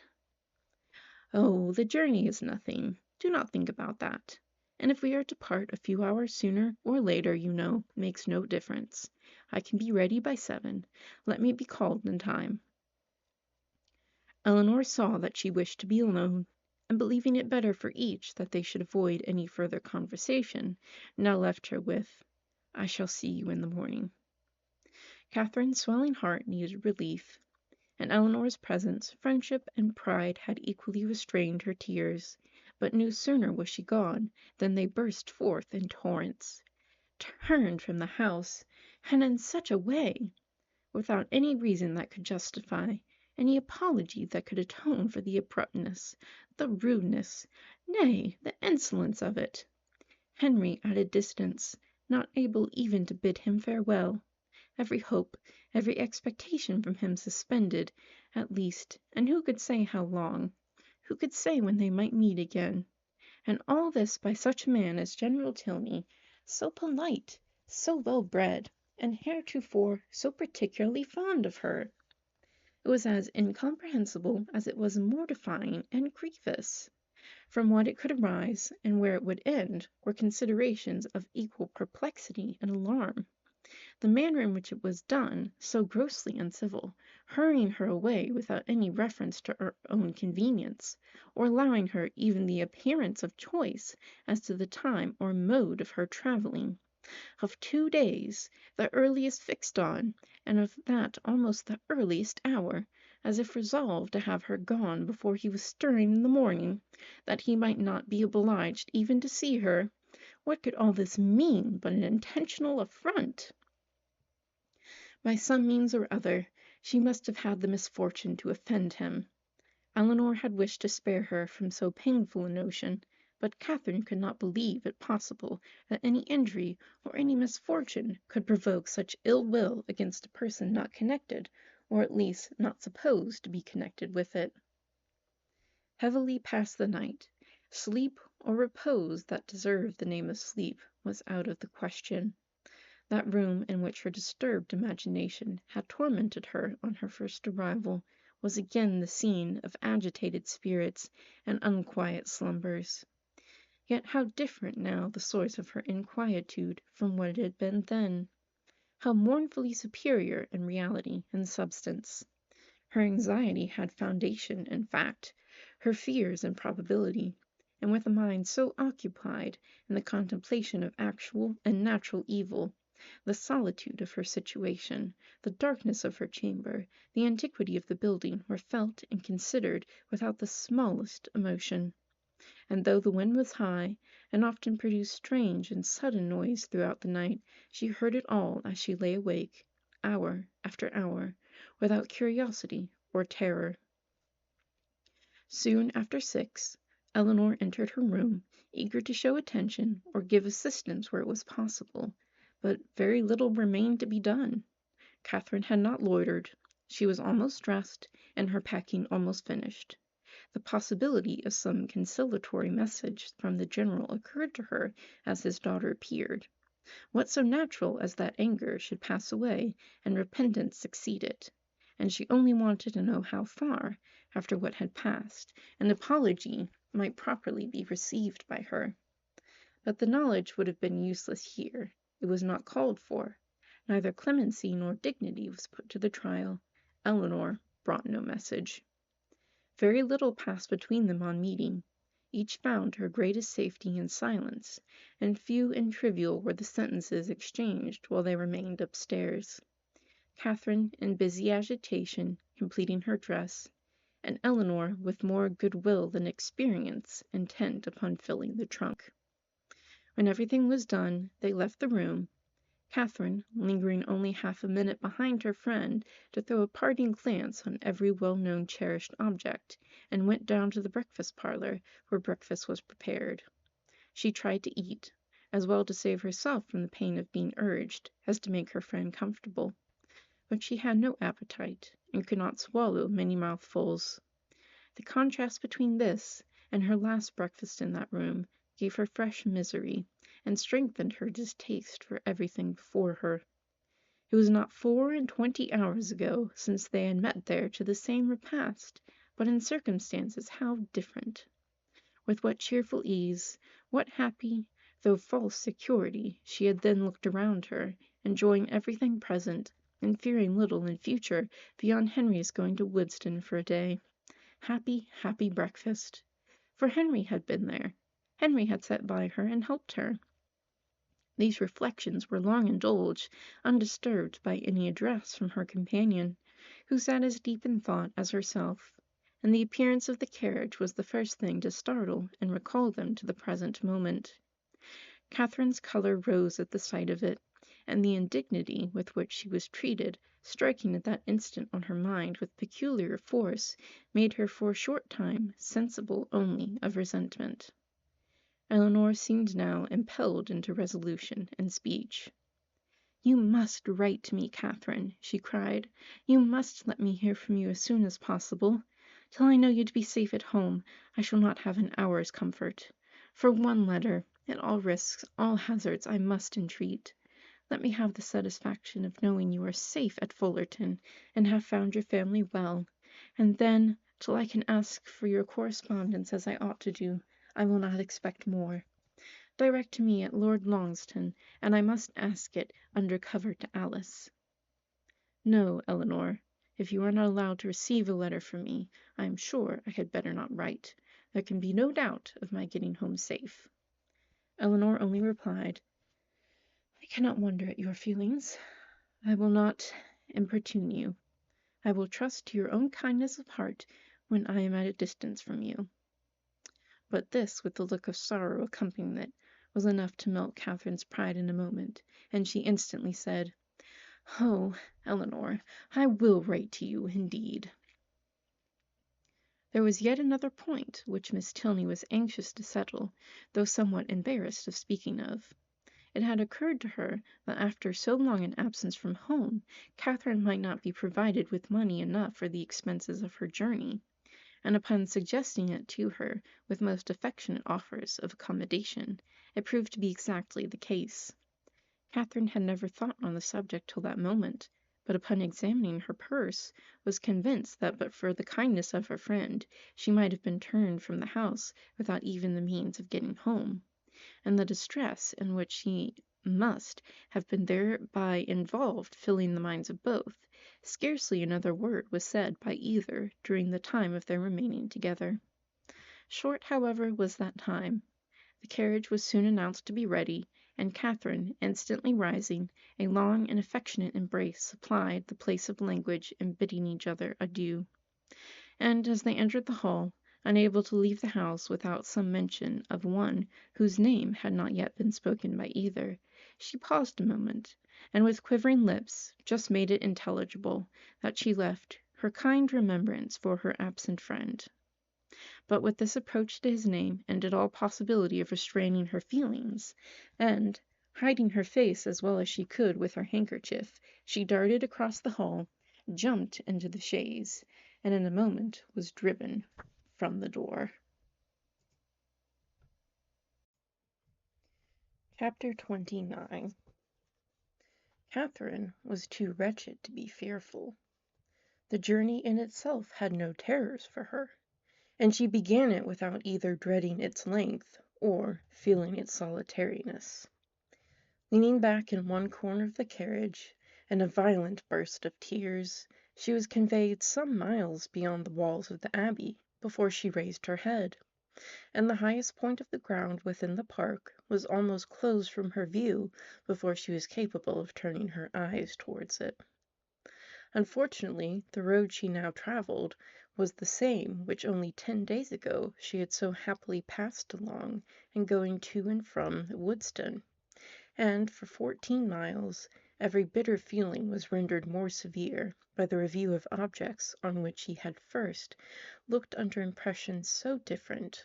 Oh, the journey is nothing. Do not think about that. And if we are to part a few hours sooner or later, you know, makes no difference. I can be ready by 7. Let me be called in time. Eleanor saw that she wished to be alone, and believing it better for each that they should avoid any further conversation, now left her with, I shall see you in the morning. Catherine's swelling heart needed relief. In Eleanor's presence, friendship and pride had equally restrained her tears, but no sooner was she gone than they burst forth in torrents. Turned from the house, and in such a way! Without any reason that could justify, any apology that could atone for the abruptness, the rudeness, nay, the insolence of it. Henry at a distance, not able even to bid him farewell. Every hope, every expectation from him suspended, at least, and who could say how long? Who could say when they might meet again? And all this by such a man as General Tilney, so polite, so well bred, and heretofore so particularly fond of her. It was as incomprehensible as it was mortifying and grievous. From what it could arise, and where it would end, were considerations of equal perplexity and alarm. The manner in which it was done, so grossly uncivil, hurrying her away without any reference to her own convenience, or allowing her even the appearance of choice as to the time or mode of her travelling. Of 2 days, the earliest fixed on, and of that almost the earliest hour, as if resolved to have her gone before he was stirring in the morning, that he might not be obliged even to see her. What could all this mean but an intentional affront? By some means or other, she must have had the misfortune to offend him. Elinor had wished to spare her from so painful a notion, but Catherine could not believe it possible that any injury or any misfortune could provoke such ill will against a person not connected, or at least not supposed to be connected with it. Heavily passed the night. Sleep or repose that deserved the name of sleep was out of the question. That room in which her disturbed imagination had tormented her on her first arrival was again the scene of agitated spirits and unquiet slumbers. Yet how different now the source of her inquietude from what it had been then! How mournfully superior in reality and substance! Her anxiety had foundation in fact, her fears in probability, and with a mind so occupied in the contemplation of actual and natural evil, the solitude of her situation, the darkness of her chamber, the antiquity of the building were felt and considered without the smallest emotion. And though the wind was high, and often produced strange and sudden noise throughout the night, she heard it all as she lay awake, hour after hour, without curiosity or terror. Soon after 6, Elinor entered her room, eager to show attention or give assistance where it was possible, but very little remained to be done. Catherine had not loitered. She was almost dressed, and her packing almost finished. The possibility of some conciliatory message from the general occurred to her as his daughter appeared. What so natural as that anger should pass away and repentance succeed it? And she only wanted to know how far, after what had passed, an apology might properly be received by her. But the knowledge would have been useless here. It was not called for. Neither clemency nor dignity was put to the trial. Elinor brought no message. Very little passed between them on meeting. Each found her greatest safety in silence, and few and trivial were the sentences exchanged while they remained upstairs. Catherine, in busy agitation, completing her dress, and Elinor, with more good-will than experience, intent upon filling the trunk. When everything was done, they left the room, Catherine lingering only half a minute behind her friend to throw a parting glance on every well-known cherished object, and went down to the breakfast parlor, where breakfast was prepared. She tried to eat, as well to save herself from the pain of being urged as to make her friend comfortable. But she had no appetite, and could not swallow many mouthfuls. The contrast between this and her last breakfast in that room gave her fresh misery, and strengthened her distaste for everything before her. It was not 24 hours ago since they had met there to the same repast, but in circumstances how different! With what cheerful ease, what happy, though false security, she had then looked around her, enjoying everything present, and fearing little in future beyond Henry's going to Woodston for a day. Happy, happy breakfast! For Henry had been there. Henry had sat by her and helped her. These reflections were long indulged, undisturbed by any address from her companion, who sat as deep in thought as herself, and the appearance of the carriage was the first thing to startle and recall them to the present moment. Catherine's color rose at the sight of it, and the indignity with which she was treated, striking at that instant on her mind with peculiar force, made her for a short time sensible only of resentment. Elinor seemed now impelled into resolution and speech. "You must write to me, Catherine," she cried. "You must let me hear from you as soon as possible. Till I know you to be safe at home, I shall not have an hour's comfort. For one letter, at all risks, all hazards, I must entreat. Let me have the satisfaction of knowing you are safe at Fullerton, and have found your family well, and then, till I can ask for your correspondence as I ought to do, I will not expect more. direct to me at Lord Longston, and I must ask it under cover to Alice. No, Eleanor, if you are not allowed to receive a letter from me, I am sure I had better not write. There can be no doubt of my getting home safe. Eleanor only replied, I cannot wonder at your feelings. I will not importune you. I will trust to your own kindness of heart when I am at a distance from you. But this, with the look of sorrow accompanying it, was enough to melt Catherine's pride in a moment, and she instantly said, Oh, Eleanor, I will write to you, indeed. There was yet another point which Miss Tilney was anxious to settle, though somewhat embarrassed of speaking of. It had occurred to her that after so long an absence from home, Catherine might not be provided with money enough for the expenses of her journey, and upon suggesting it to her with most affectionate offers of accommodation, it proved to be exactly the case. Catherine had never thought on the subject till that moment, but upon examining her purse, was convinced that but for the kindness of her friend, she might have been turned from the house without even the means of getting home, and the distress in which she must have been thereby involved filling the minds of both, scarcely another word was said by either during the time of their remaining together. Short, however, was that time. The carriage was soon announced to be ready, and Catherine, instantly rising, a long and affectionate embrace supplied the place of language in bidding each other adieu. And as they entered the hall, unable to leave the house without some mention of one whose name had not yet been spoken by either, she paused a moment, and with quivering lips just made it intelligible that she left her kind remembrance for her absent friend. But with this approach to his name ended all possibility of restraining her feelings, and, hiding her face as well as she could with her handkerchief, she darted across the hall, jumped into the chaise, and in a moment was driven from the door. Chapter 29. Catherine was too wretched to be fearful. The journey in itself had no terrors for her, and she began it without either dreading its length or feeling its solitariness. Leaning back in one corner of the carriage, in a violent burst of tears, she was conveyed some miles beyond the walls of the Abbey before she raised her head, and the highest point of the ground within the park was almost closed from her view before she was capable of turning her eyes towards it. Unfortunately, the road she now travelled was the same which only 10 days ago she had so happily passed along in going to and from Woodstone, and for 14 miles every bitter feeling was rendered more severe by the review of objects on which she had first looked under impressions so different.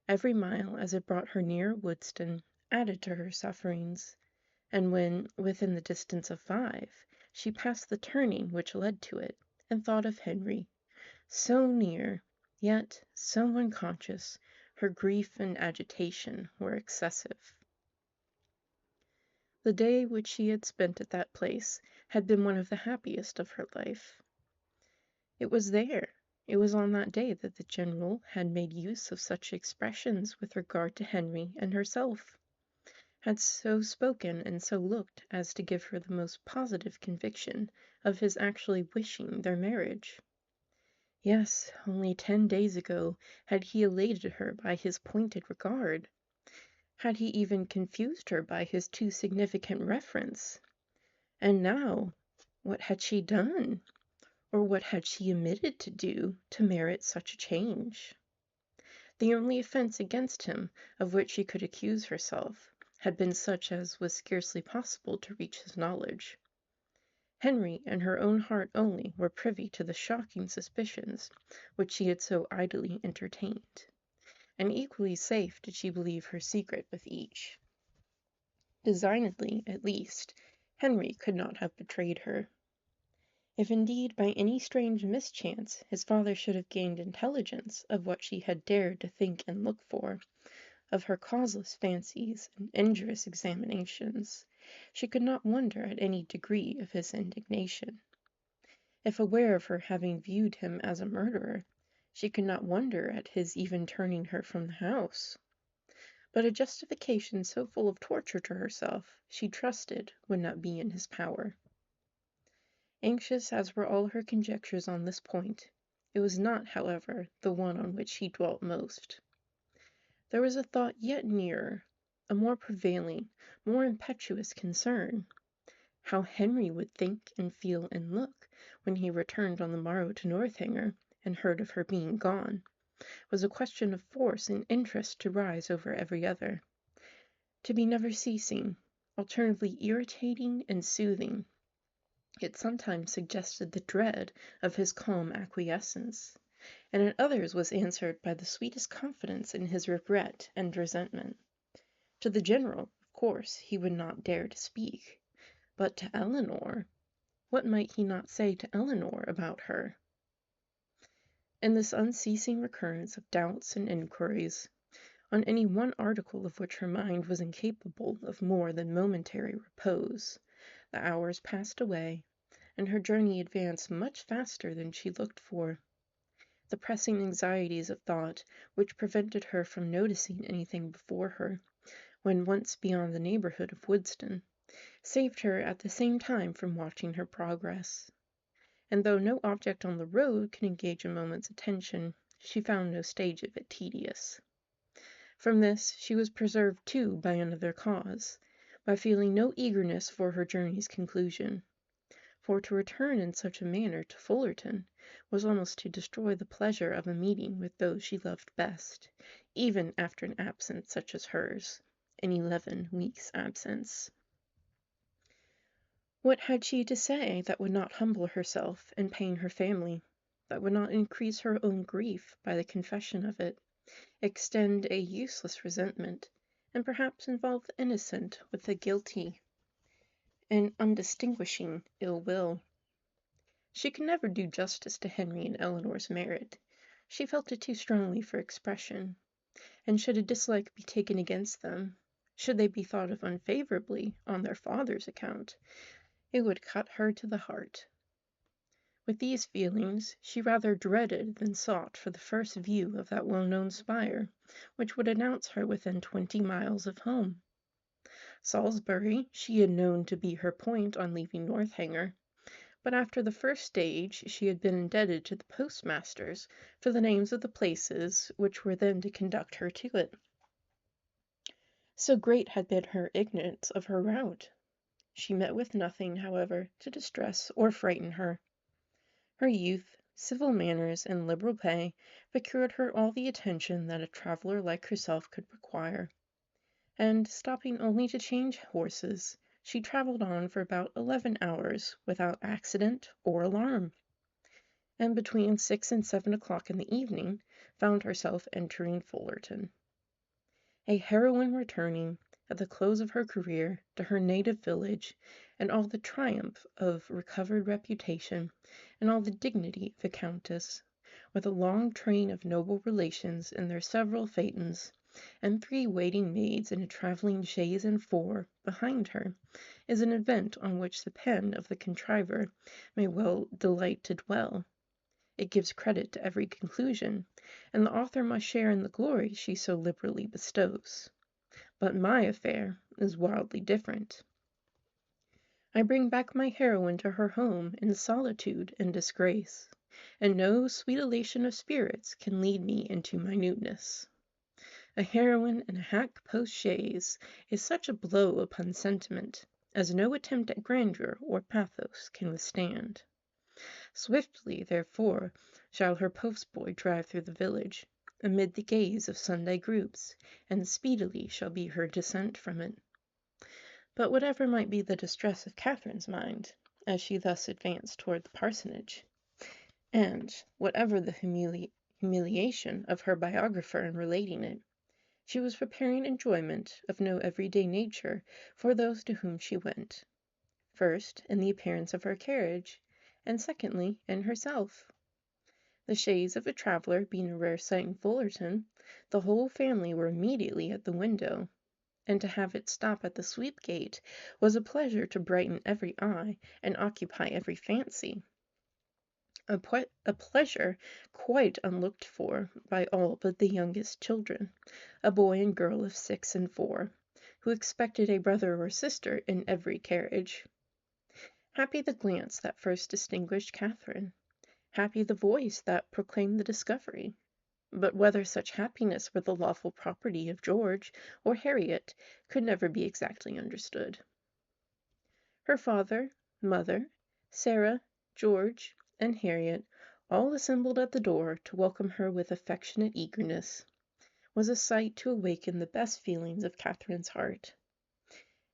Every mile as it brought her near Woodstone added to her sufferings, and when within the distance of 5, she passed the turning which led to it, and thought of Henry. So near, yet so unconscious, her grief and agitation were excessive. The day which she had spent at that place had been one of the happiest of her life. It was on that day that the General had made use of such expressions with regard to Henry and herself, had so spoken and so looked as to give her the most positive conviction of his actually wishing their marriage. Yes, only 10 days ago had he elated her by his pointed regard. Had he even confused her by his too significant reference? And now, what had she done, or what had she omitted to do, to merit such a change? The only offense against him of which she could accuse herself had been such as was scarcely possible to reach his knowledge. Henry and her own heart only were privy to the shocking suspicions which she had so idly entertained, and equally safe did she believe her secret with each. Designedly, at least, Henry could not have betrayed her. If indeed by any strange mischance his father should have gained intelligence of what she had dared to think and look for, of her causeless fancies and injurious examinations, she could not wonder at any degree of his indignation. If aware of her having viewed him as a murderer, she could not wonder at his even turning her from the house. But a justification so full of torture to herself she trusted would not be in his power. Anxious as were all her conjectures on this point, it was not, however, the one on which he dwelt most. There was a thought yet nearer, a more prevailing, more impetuous concern. How Henry would think and feel and look when he returned on the morrow to Northanger and heard of her being gone, was a question of force and interest to rise over every other, to be never ceasing, alternately irritating and soothing. It sometimes suggested the dread of his calm acquiescence, and at others was answered by the sweetest confidence in his regret and resentment. To the general, of course, he would not dare to speak, but to Eleanor, what might he not say to Eleanor about her? In this unceasing recurrence of doubts and inquiries, on any one article of which her mind was incapable of more than momentary repose, the hours passed away, and her journey advanced much faster than she looked for. The pressing anxieties of thought, which prevented her from noticing anything before her, when once beyond the neighborhood of Woodston, saved her at the same time from watching her progress. And though no object on the road could engage a moment's attention, she found no stage of it tedious. From this she was preserved too by another cause, by feeling no eagerness for her journey's conclusion. For to return in such a manner to Fullerton was almost to destroy the pleasure of a meeting with those she loved best, even after an absence such as hers, an 11 weeks' absence. What had she to say that would not humble herself and pain her family, that would not increase her own grief by the confession of it, extend a useless resentment, and perhaps involve the innocent with the guilty, and undistinguishing ill will? She could never do justice to Henry and Eleanor's merit. She felt it too strongly for expression, and should a dislike be taken against them, should they be thought of unfavorably on their father's account, it would cut her to the heart. With these feelings, she rather dreaded than sought for the first view of that well-known spire, which would announce her within 20 miles of home. Salisbury she had known to be her point on leaving Northanger, but after the first stage she had been indebted to the postmasters for the names of the places which were then to conduct her to it. So great had been her ignorance of her route. She met with nothing, however, to distress or frighten her. Her youth, civil manners, and liberal pay procured her all the attention that a traveler like herself could require, and, stopping only to change horses, she traveled on for about 11 hours without accident or alarm, and between 6 and 7 o'clock in the evening found herself entering Fullerton. A heroine returning, at the close of her career, to her native village, and all the triumph of recovered reputation, and all the dignity of a countess, with a long train of noble relations in their several phaetons, and 3 waiting maids in a travelling chaise and 4 behind her, is an event on which the pen of the contriver may well delight to dwell. It gives credit to every conclusion, and the author must share in the glory she so liberally bestows. But my affair is wildly different. I bring back my heroine to her home in solitude and disgrace, and no sweet elation of spirits can lead me into minuteness. A heroine in a hack post chaise is such a blow upon sentiment as no attempt at grandeur or pathos can withstand. Swiftly, therefore, shall her postboy drive through the village, amid the gaze of Sunday groups, and speedily shall be her descent from it. But whatever might be the distress of Catherine's mind, as she thus advanced toward the parsonage, and whatever the humiliation of her biographer in relating it, she was preparing enjoyment of no everyday nature for those to whom she went, first in the appearance of her carriage, and secondly in herself. The chaise of a traveller being a rare sight in Fullerton, the whole family were immediately at the window, and to have it stop at the sweep gate was a pleasure to brighten every eye and occupy every fancy. a pleasure quite unlooked for by all but the youngest children, a boy and girl of 6 and 4, who expected a brother or sister in every carriage. Happy the glance that first distinguished Catherine, happy the voice that proclaimed the discovery. But whether such happiness were the lawful property of George or Harriet could never be exactly understood. Her father, mother, Sarah, George, and Harriet, all assembled at the door to welcome her with affectionate eagerness, was a sight to awaken the best feelings of Catherine's heart.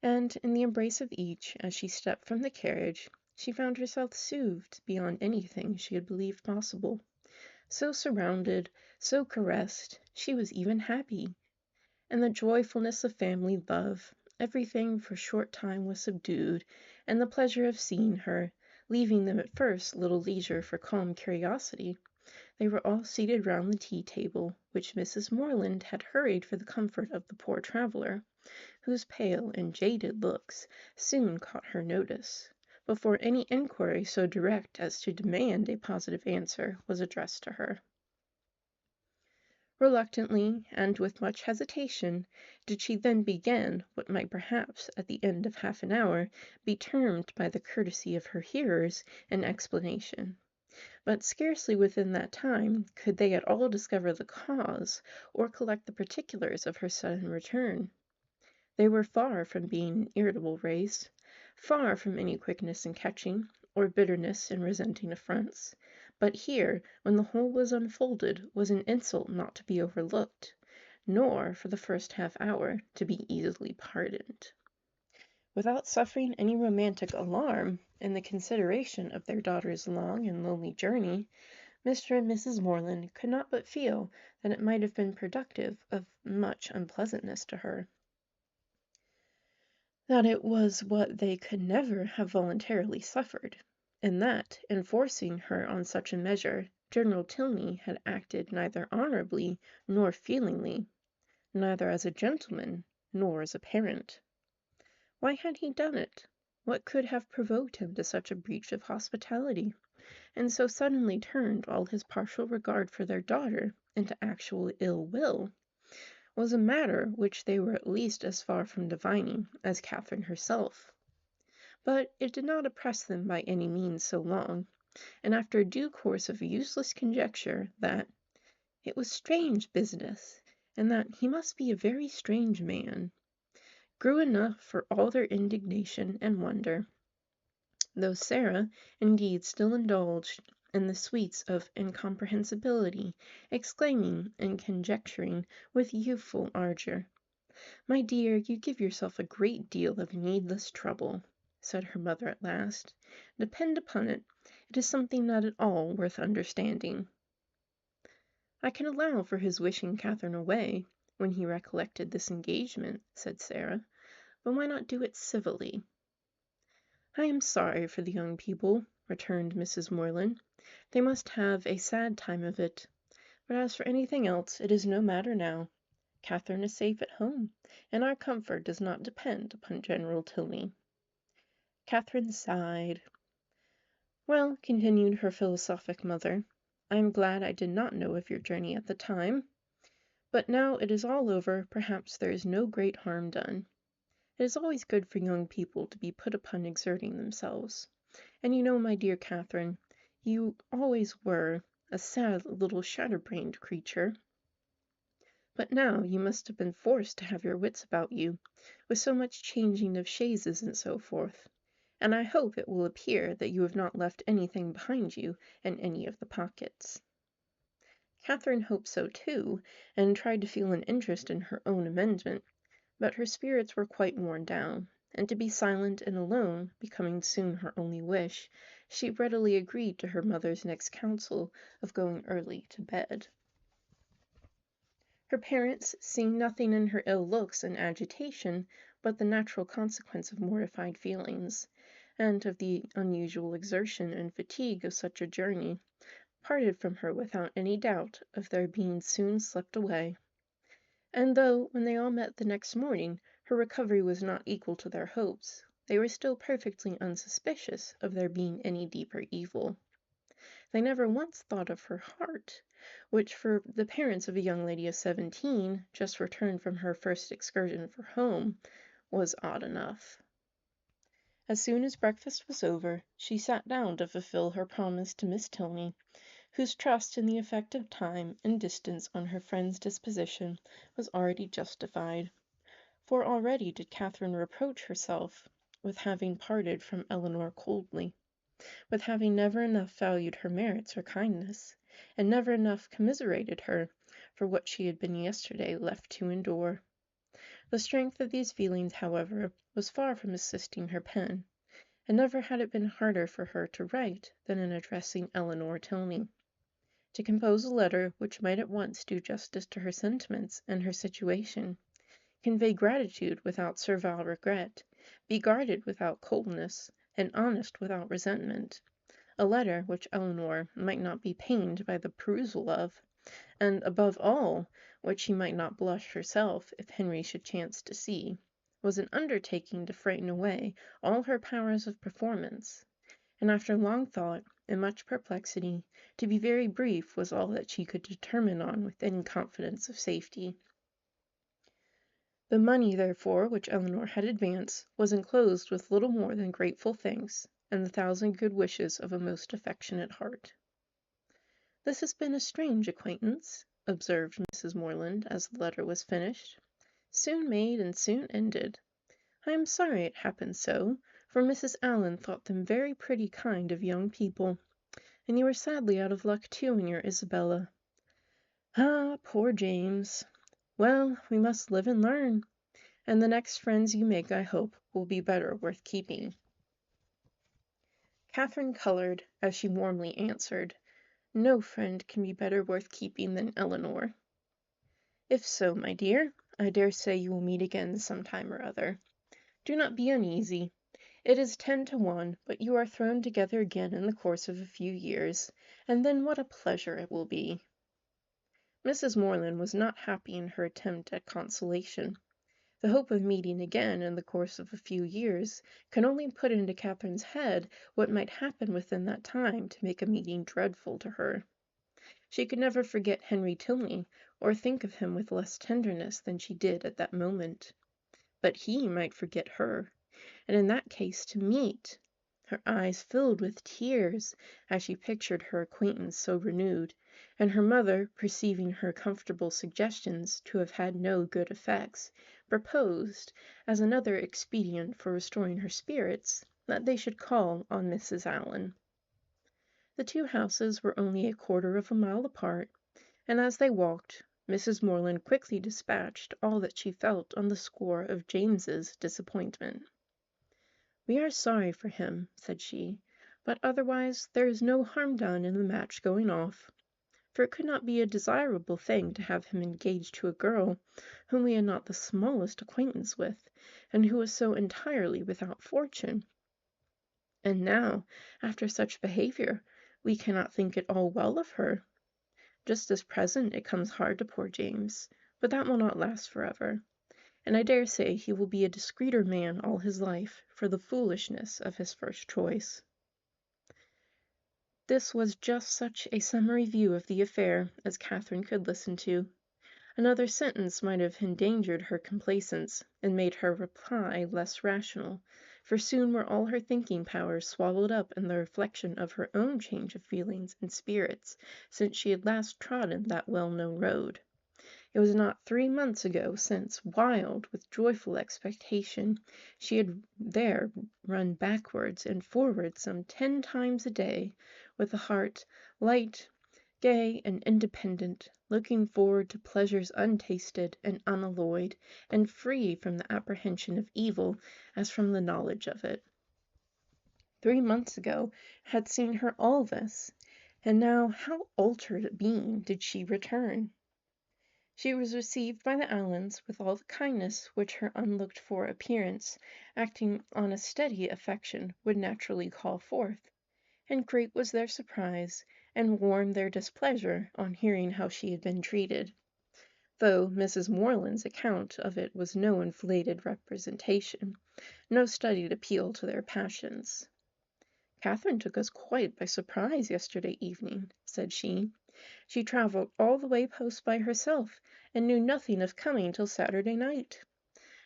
And in the embrace of each, as she stepped from the carriage, she found herself soothed beyond anything she had believed possible. So surrounded, so caressed, she was even happy. And the joyfulness of family love, everything for a short time was subdued, and the pleasure of seeing her, leaving them at first little leisure for calm curiosity. They were all seated round the tea-table, which Mrs. Morland had hurried for the comfort of the poor traveller, whose pale and jaded looks soon caught her notice, before any inquiry so direct as to demand a positive answer was addressed to her. Reluctantly, and with much hesitation, did she then begin what might perhaps, at the end of half an hour, be termed by the courtesy of her hearers an explanation. But scarcely within that time could they at all discover the cause, or collect the particulars of her sudden return. They were far from being an irritable race, far from any quickness in catching, or bitterness in resenting affronts. But here, when the whole was unfolded, was an insult not to be overlooked, nor, for the first half-hour, to be easily pardoned. Without suffering any romantic alarm in the consideration of their daughter's long and lonely journey, Mr. and Mrs. Morland could not but feel that it might have been productive of much unpleasantness to her. That it was what they could never have voluntarily suffered, and that, in forcing her on such a measure, General Tilney had acted neither honorably nor feelingly, neither as a gentleman nor as a parent. Why had he done it? What could have provoked him to such a breach of hospitality, and so suddenly turned all his partial regard for their daughter into actual ill will? Was a matter which they were at least as far from divining as Catherine herself. But it did not oppress them by any means so long, and after a due course of useless conjecture that it was strange business, and that he must be a very strange man, grew enough for all their indignation and wonder, though Sarah indeed still indulged in the sweets of incomprehensibility, exclaiming and conjecturing with youthful ardour. "My dear, you give yourself a great deal of needless trouble," said her mother at last. "Depend upon it, it is something not at all worth understanding." "I can allow for his wishing Catherine away, when he recollected this engagement," said Sarah, "but why not do it civilly?" "I am sorry for the young people," returned Mrs. Morland. "They must have a sad time of it. But as for anything else, it is no matter now. Catherine is safe at home, and our comfort does not depend upon General Tilney." Catherine sighed. "Well," continued her philosophic mother, "I am glad I did not know of your journey at the time. But now it is all over, perhaps there is no great harm done. It is always good for young people to be put upon exerting themselves. And you know, my dear Catherine, you always were a sad little shatterbrained creature. But now you must have been forced to have your wits about you, with so much changing of chaises and so forth. And I hope it will appear that you have not left anything behind you in any of the pockets." Catherine hoped so too, and tried to feel an interest in her own amendment, but her spirits were quite worn down, and to be silent and alone becoming soon her only wish, she readily agreed to her mother's next counsel of going early to bed. Her parents, seeing nothing in her ill looks and agitation but the natural consequence of mortified feelings, and of the unusual exertion and fatigue of such a journey, parted from her without any doubt of their being soon swept away. And though, when they all met the next morning, her recovery was not equal to their hopes, they were still perfectly unsuspicious of there being any deeper evil. They never once thought of her heart, which for the parents of a young lady of 17, just returned from her first excursion for home, was odd enough. As soon as breakfast was over, she sat down to fulfill her promise to Miss Tilney, whose trust in the effect of time and distance on her friend's disposition was already justified. For already did Catherine reproach herself with having parted from Eleanor coldly, with having never enough valued her merits or kindness, and never enough commiserated her for what she had been yesterday left to endure. The strength of these feelings, however, was far from assisting her pen, and never had it been harder for her to write than in addressing Eleanor Tilney. To compose a letter which might at once do justice to her sentiments and her situation, convey gratitude without servile regret, be guarded without coldness, and honest without resentment. A letter which Eleanor might not be pained by the perusal of, and, above all, which she might not blush herself if Henry should chance to see, was an undertaking to frighten away all her powers of performance. And after long thought and much perplexity, to be very brief was all that she could determine on with any confidence of safety. The money, therefore, which Eleanor had advanced, was enclosed with little more than grateful thanks, and the 1,000 good wishes of a most affectionate heart. "This has been a strange acquaintance," observed Mrs. Morland, as the letter was finished. "Soon made and soon ended. I am sorry it happened so, for Mrs. Allen thought them very pretty kind of young people, and you are sadly out of luck too in your Isabella. Ah, poor James! Well, we must live and learn, and the next friends you make, I hope, will be better worth keeping." Catherine colored as she warmly answered, "No friend can be better worth keeping than Eleanor." "If so, my dear, I dare say you will meet again some time or other. Do not be uneasy. It is 10 to 1, but you are thrown together again in the course of a few years, and then what a pleasure it will be." Mrs. Morland was not happy in her attempt at consolation. The hope of meeting again in the course of a few years could only put into Catherine's head what might happen within that time to make a meeting dreadful to her. She could never forget Henry Tilney, or think of him with less tenderness than she did at that moment. But he might forget her, and in that case to meet! Her eyes filled with tears as she pictured her acquaintance so renewed, and her mother, perceiving her comfortable suggestions to have had no good effects, proposed, as another expedient for restoring her spirits, that they should call on Mrs. Allen. The two houses were only 1/4 of a mile apart, and as they walked, Mrs. Morland quickly dispatched all that she felt on the score of James's disappointment. "We are sorry for him," said she, "but otherwise there is no harm done in the match going off, for it could not be a desirable thing to have him engaged to a girl whom we had not the smallest acquaintance with, and who was so entirely without fortune. And now, after such behavior, we cannot think it all well of her. Just as present it comes hard to poor James, but that will not last forever, and I dare say he will be a discreeter man all his life for the foolishness of his first choice." This was just such a summary view of the affair as Catherine could listen to. Another sentence might have endangered her complacence, and made her reply less rational, for soon were all her thinking powers swallowed up in the reflection of her own change of feelings and spirits since she had last trodden that well-known road. It was not 3 months ago since, wild with joyful expectation, she had there run backwards and forwards some 10 times a day, with a heart light, gay, and independent, looking forward to pleasures untasted and unalloyed, and free from the apprehension of evil as from the knowledge of it. 3 months ago had seen her all this, and now how altered being did she return! She was received by the Allens with all the kindness which her unlooked-for appearance, acting on a steady affection, would naturally call forth, and great was their surprise, and warm their displeasure on hearing how she had been treated, though Mrs. Morland's account of it was no inflated representation, no studied appeal to their passions. "Catherine took us quite by surprise yesterday evening," said she. "She travelled all the way post by herself, and knew nothing of coming till Saturday night.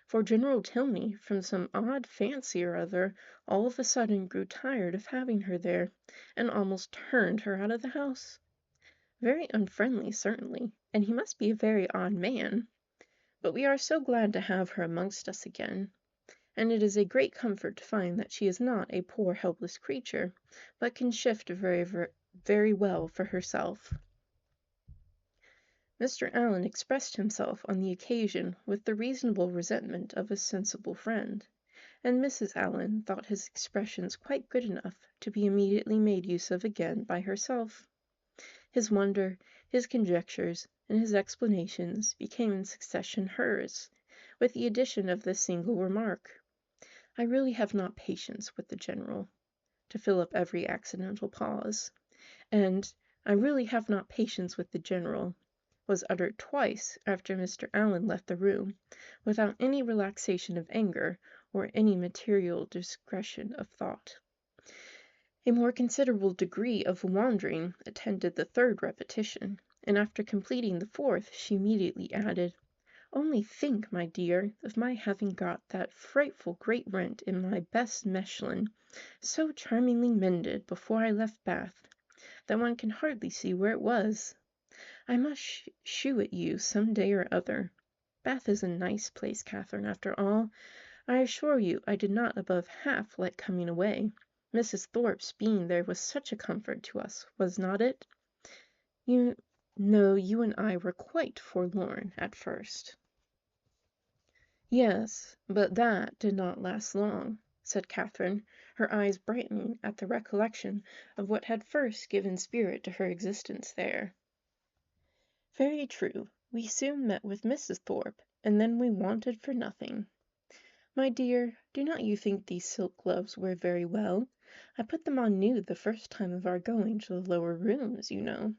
For General Tilney, from some odd fancy or other, all of a sudden grew tired of having her there, and almost turned her out of the house. Very unfriendly, certainly, and he must be a very odd man. But we are so glad to have her amongst us again. And it is a great comfort to find that she is not a poor helpless creature, but can shift very well for herself." Mr. Allen expressed himself on the occasion with the reasonable resentment of a sensible friend, and Mrs. Allen thought his expressions quite good enough to be immediately made use of again by herself. His wonder, his conjectures, and his explanations became in succession hers, with the addition of this single remark: "I really have not patience with the General," to fill up every accidental pause, and "I really have not patience with the General" was uttered twice after Mr. Allen left the room, without any relaxation of anger or any material discretion of thought. A more considerable degree of wandering attended the third repetition, and after completing the fourth she immediately added: "Only think, my dear, of my having got that frightful great rent in my best Mechlin so charmingly mended before I left Bath, that one can hardly see where it was. I must shew it you some day or other. Bath is a nice place, Catherine, after all. I assure you I did not above half like coming away. Mrs. Thorpe's being there was such a comfort to us, was not it? You know you and I were quite forlorn at first." "Yes, but that did not last long," said Catherine, her eyes brightening at the recollection of what had first given spirit to her existence there. "Very true. We soon met with Mrs. Thorpe, and then we wanted for nothing. My dear, do not you think these silk gloves wear very well? I put them on new the first time of our going to the lower rooms, you know,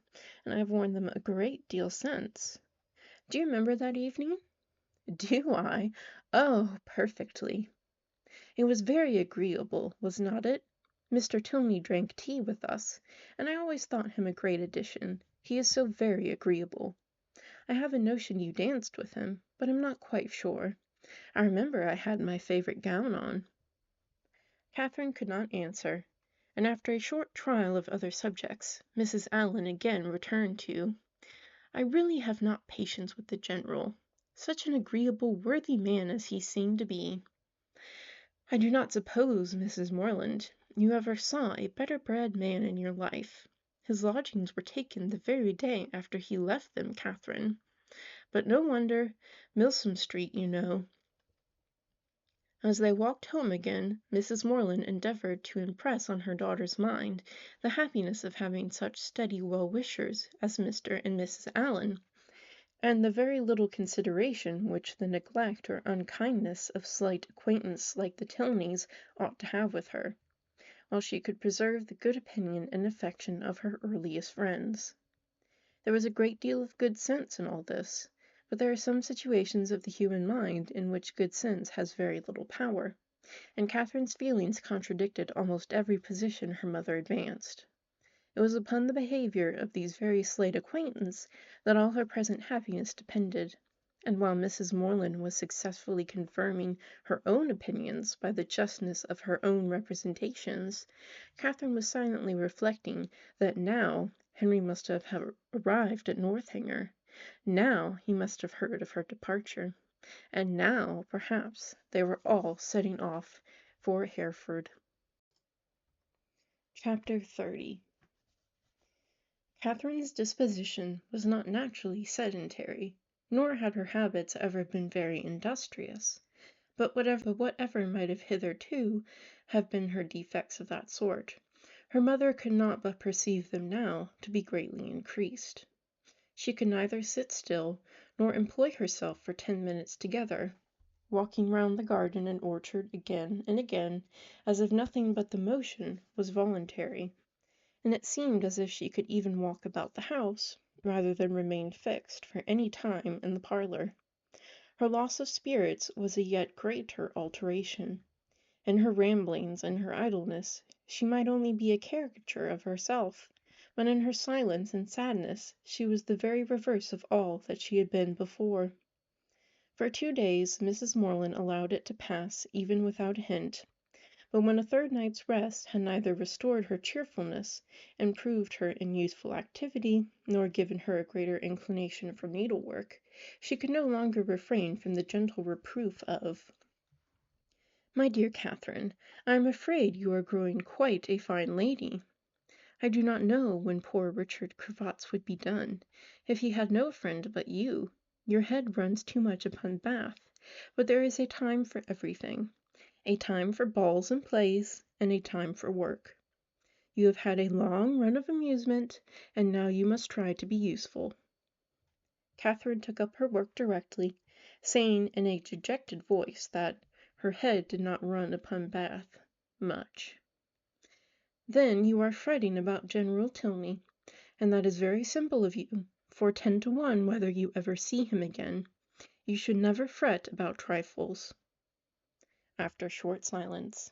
and I have worn them a great deal since. Do you remember that evening?" "Do I? Oh, perfectly. It was very agreeable, was not it? Mr. Tilney drank tea with us, and I always thought him a great addition. He is so very agreeable. I have a notion you danced with him, but I'm not quite sure. I remember I had my favorite gown on." Catherine could not answer, and after a short trial of other subjects, Mrs. Allen again returned to: "I really have not patience with the General. Such an agreeable, worthy man as he seemed to be. I do not suppose, Mrs. Morland, you ever saw a better bred man in your life. His lodgings were taken the very day after he left them, Catherine. But no wonder. Milsom Street, you know." As they walked home again, Mrs. Morland endeavoured to impress on her daughter's mind the happiness of having such steady well-wishers as Mr. and Mrs. Allen, and the very little consideration which the neglect or unkindness of slight acquaintance like the Tilneys ought to have with her, while she could preserve the good opinion and affection of her earliest friends. There was a great deal of good sense in all this, but there are some situations of the human mind in which good sense has very little power, and Catherine's feelings contradicted almost every position her mother advanced. It was upon the behaviour of these very slight acquaintance that all her present happiness depended, and while Mrs. Morland was successfully confirming her own opinions by the justness of her own representations, Catherine was silently reflecting that now Henry must have arrived at Northanger. Now he must have heard of her departure, and now, perhaps, they were all setting off for Hereford. Chapter 30. Catherine's disposition was not naturally sedentary, nor had her habits ever been very industrious, but whatever might have hitherto have been her defects of that sort, her mother could not but perceive them now to be greatly increased. She could neither sit still, nor employ herself for 10 minutes together, walking round the garden and orchard again and again, as if nothing but the motion was voluntary, and it seemed as if she could even walk about the house, rather than remain fixed for any time in the parlour. Her loss of spirits was a yet greater alteration. In her ramblings and her idleness She might only be a caricature of herself, but in her silence and sadness she was the very reverse of all that she had been before. For 2 days Mrs. Morland allowed it to pass even without a hint, but when a third night's rest had neither restored her cheerfulness, improved her in youthful activity, nor given her a greater inclination for needlework, she could no longer refrain from the gentle reproof of, "My dear Catherine, I am afraid you are growing quite a fine lady. I do not know when poor Richard Cravats would be done, if he had no friend but you. Your head runs too much upon Bath, but there is a time for everything, a time for balls and plays, and a time for work. You have had a long run of amusement, and now you must try to be useful." Catherine took up her work directly, saying in a dejected voice that her head did not run upon Bath much. "Then you are fretting about General Tilney, and that is very simple of you, for 10 to 1 whether you ever see him again. You should never fret about trifles." After a short silence,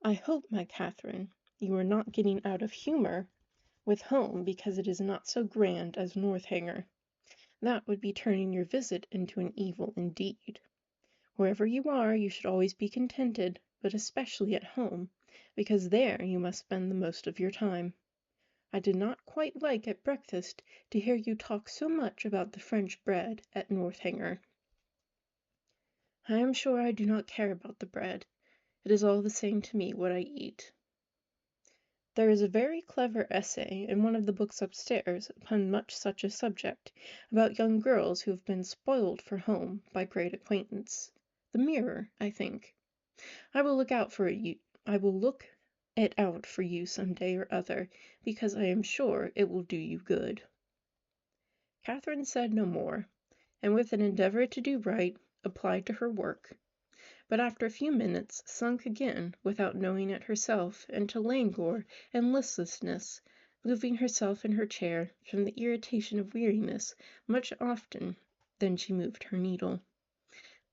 "I hope, my Catherine, you are not getting out of humour with home because it is not so grand as Northanger. That would be turning your visit into an evil indeed. Wherever you are, you should always be contented, but especially at home, because there you must spend the most of your time. I did not quite like at breakfast to hear you talk so much about the French bread at Northanger." "I am sure I do not care about the bread. It is all the same to me what I eat." There is a very clever essay in one of the books upstairs upon much such a subject, about young girls who have been spoiled for home by great acquaintance. The Mirror, I think. I will look it out for you some day or other, because I am sure it will do you good." Catherine said no more, and with an endeavour to do right, applied to her work, but after a few minutes sunk again, without knowing it herself, into languor and listlessness, moving herself in her chair from the irritation of weariness much often than she moved her needle.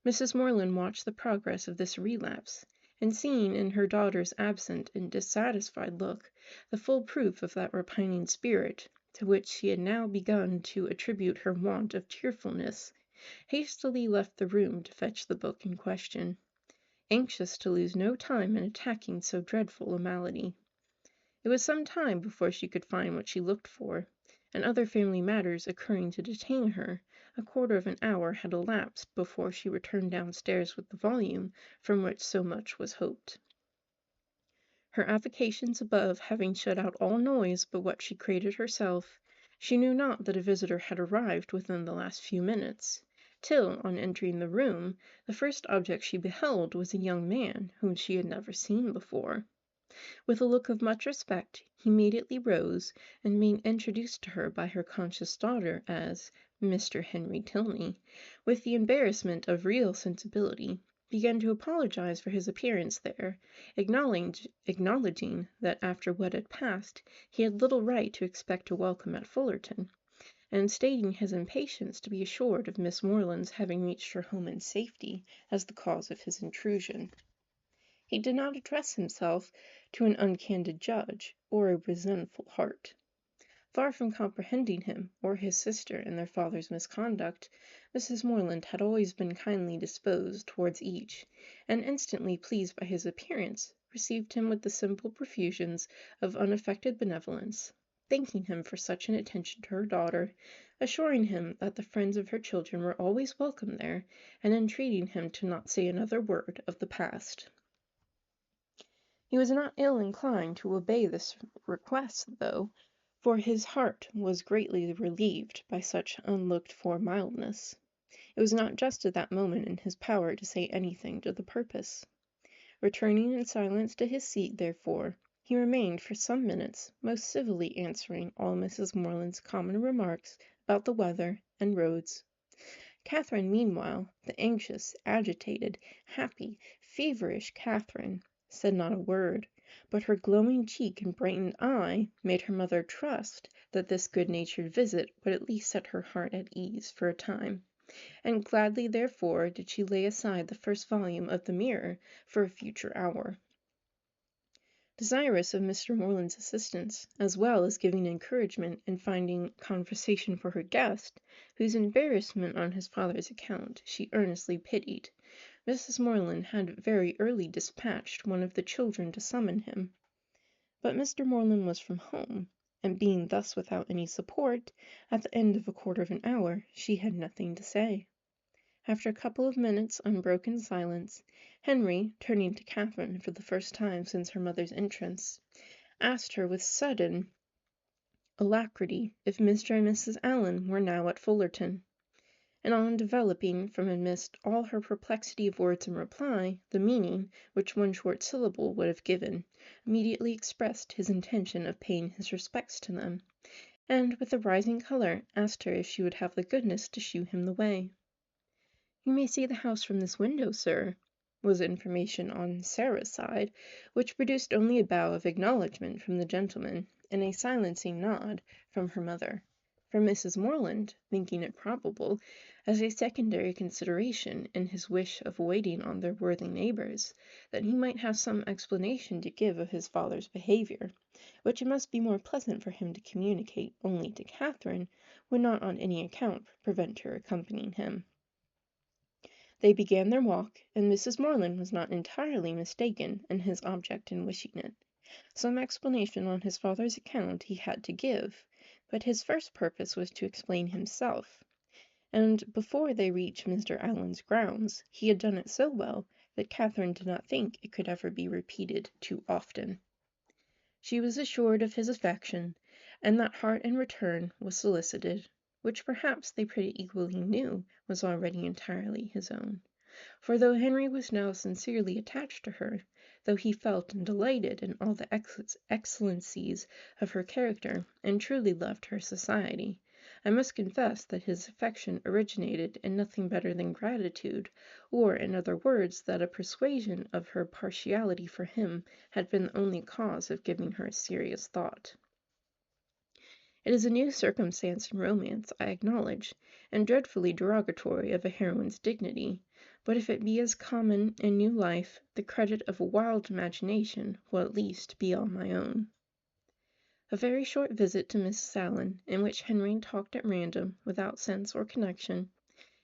Mrs. Morland watched the progress of this relapse, and seeing in her daughter's absent and dissatisfied look the full proof of that repining spirit to which she had now begun to attribute her want of cheerfulness, hastily left the room to fetch the book in question, anxious to lose no time in attacking so dreadful a malady. It was some time before she could find what she looked for, and other family matters occurring to detain her, a quarter of an hour had elapsed before she returned downstairs with the volume from which so much was hoped. Her avocations above having shut out all noise but what she created herself, she knew not that a visitor had arrived within the last few minutes, till, on entering the room, the first object she beheld was a young man whom she had never seen before. With a look of much respect, he immediately rose, and being introduced to her by her conscious daughter as Mr. Henry Tilney, with the embarrassment of real sensibility, began to apologize for his appearance there, acknowledging that after what had passed he had little right to expect a welcome at Fullerton, and stating his impatience to be assured of Miss Morland's having reached her home in safety as the cause of his intrusion. He did not address himself to an uncandid judge, or a resentful heart. Far from comprehending him or his sister in their father's misconduct, Mrs. Morland had always been kindly disposed towards each, and instantly pleased by his appearance, received him with the simple profusions of unaffected benevolence, thanking him for such an attention to her daughter, assuring him that the friends of her children were always welcome there, and entreating him to not say another word of the past. He was not ill inclined to obey this request, though, for his heart was greatly relieved by such unlooked-for mildness. It was not just at that moment in his power to say anything to the purpose. Returning in silence to his seat, therefore, he remained for some minutes, most civilly answering all Mrs. Morland's common remarks about the weather and roads. Catherine, meanwhile, the anxious, agitated, happy, feverish Catherine, said not a word, but her glowing cheek and brightened eye made her mother trust that this good-natured visit would at least set her heart at ease for a time, and gladly therefore did she lay aside the first volume of the Mirror for a future hour. Desirous of Mr. Morland's assistance, as well as giving encouragement in finding conversation for her guest, whose embarrassment on his father's account she earnestly pitied, Mrs. Morland had very early dispatched one of the children to summon him. But Mr. Morland was from home, and being thus without any support, at the end of a quarter of an hour she had nothing to say. After a couple of minutes' unbroken silence, Henry, turning to Catherine for the first time since her mother's entrance, asked her with sudden alacrity if Mr. and Mrs. Allen were now at Fullerton, and on developing from amidst all her perplexity of words in reply the meaning which one short syllable would have given, immediately expressed his intention of paying his respects to them, and with a rising colour asked her if she would have the goodness to shew him the way. "You may see the house from this window, sir," was information on Sarah's side, which produced only a bow of acknowledgment from the gentleman, and a silencing nod from her mother. For Mrs. Morland, thinking it probable, as a secondary consideration in his wish of waiting on their worthy neighbours, that he might have some explanation to give of his father's behaviour, which it must be more pleasant for him to communicate only to Catherine, would not on any account prevent her accompanying him. They began their walk, and Mrs. Morland was not entirely mistaken in his object in wishing it. Some explanation on his father's account he had to give, but his first purpose was to explain himself, and before they reached Mr. Allen's grounds he had done it so well that Catherine did not think it could ever be repeated too often. She was assured of his affection, and that heart in return was solicited, which perhaps they pretty equally knew was already entirely his own. For though Henry was now sincerely attached to her, though he felt and delighted in all the excellencies of her character, and truly loved her society, I must confess that his affection originated in nothing better than gratitude, or, in other words, that a persuasion of her partiality for him had been the only cause of giving her a serious thought. It is a new circumstance in romance, I acknowledge, and dreadfully derogatory of a heroine's dignity, but if it be as common in new life, the credit of a wild imagination will at least be all my own. A very short visit to Mrs. Allen, in which Henry talked at random, without sense or connection,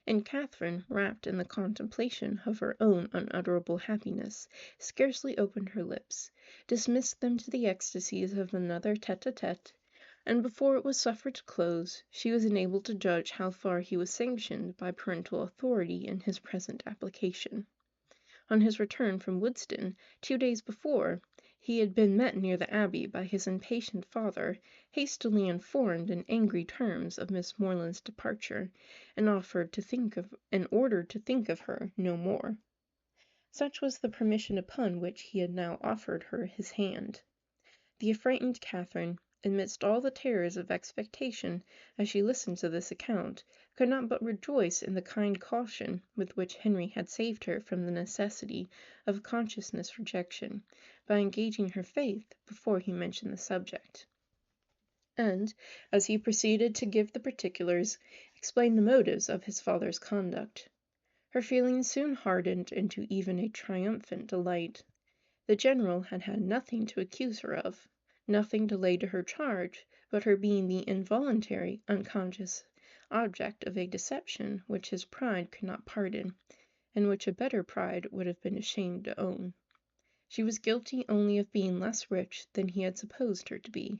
and Catherine, wrapped in the contemplation of her own unutterable happiness, scarcely opened her lips, dismissed them to the ecstasies of another tete-a-tete, and before it was suffered to close, she was enabled to judge how far he was sanctioned by parental authority in his present application. On his return from Woodston, 2 days before, he had been met near the Abbey by his impatient father, hastily informed in angry terms of Miss Morland's departure, and ordered to think of her no more. Such was the permission upon which he had now offered her his hand. The affrighted Catherine, amidst all the terrors of expectation, as she listened to this account, could not but rejoice in the kind caution with which Henry had saved her from the necessity of conscious rejection, by engaging her faith before he mentioned the subject, and, as he proceeded to give the particulars, explained the motives of his father's conduct. Her feelings soon hardened into even a triumphant delight. The general had had nothing to accuse her of, nothing to lay to her charge, but her being the involuntary, unconscious object of a deception which his pride could not pardon, and which a better pride would have been ashamed to own. She was guilty only of being less rich than he had supposed her to be.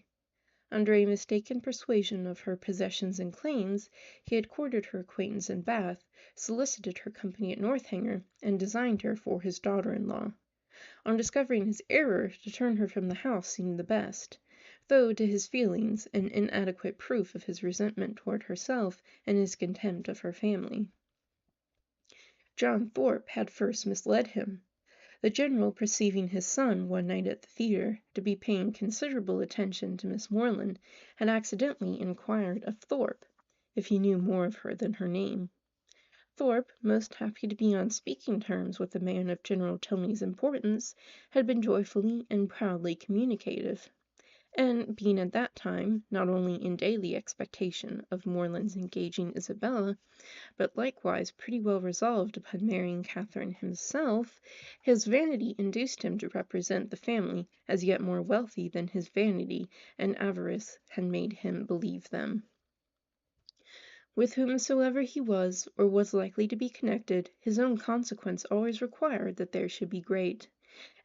Under a mistaken persuasion of her possessions and claims, he had courted her acquaintance in Bath, solicited her company at Northanger, and designed her for his daughter-in-law. On discovering his error, to turn her from the house seemed the best, though to his feelings an inadequate proof of his resentment toward herself and his contempt of her family. John Thorpe had first misled him. The general, perceiving his son one night at the theatre to be paying considerable attention to Miss Morland, had accidentally inquired of Thorpe if he knew more of her than her name. Thorpe, most happy to be on speaking terms with a man of General Tilney's importance, had been joyfully and proudly communicative, and being at that time not only in daily expectation of Morland's engaging Isabella, but likewise pretty well resolved upon marrying Catherine himself, his vanity induced him to represent the family as yet more wealthy than his vanity and avarice had made him believe them. With whomsoever he was or was likely to be connected, his own consequence always required that there should be great.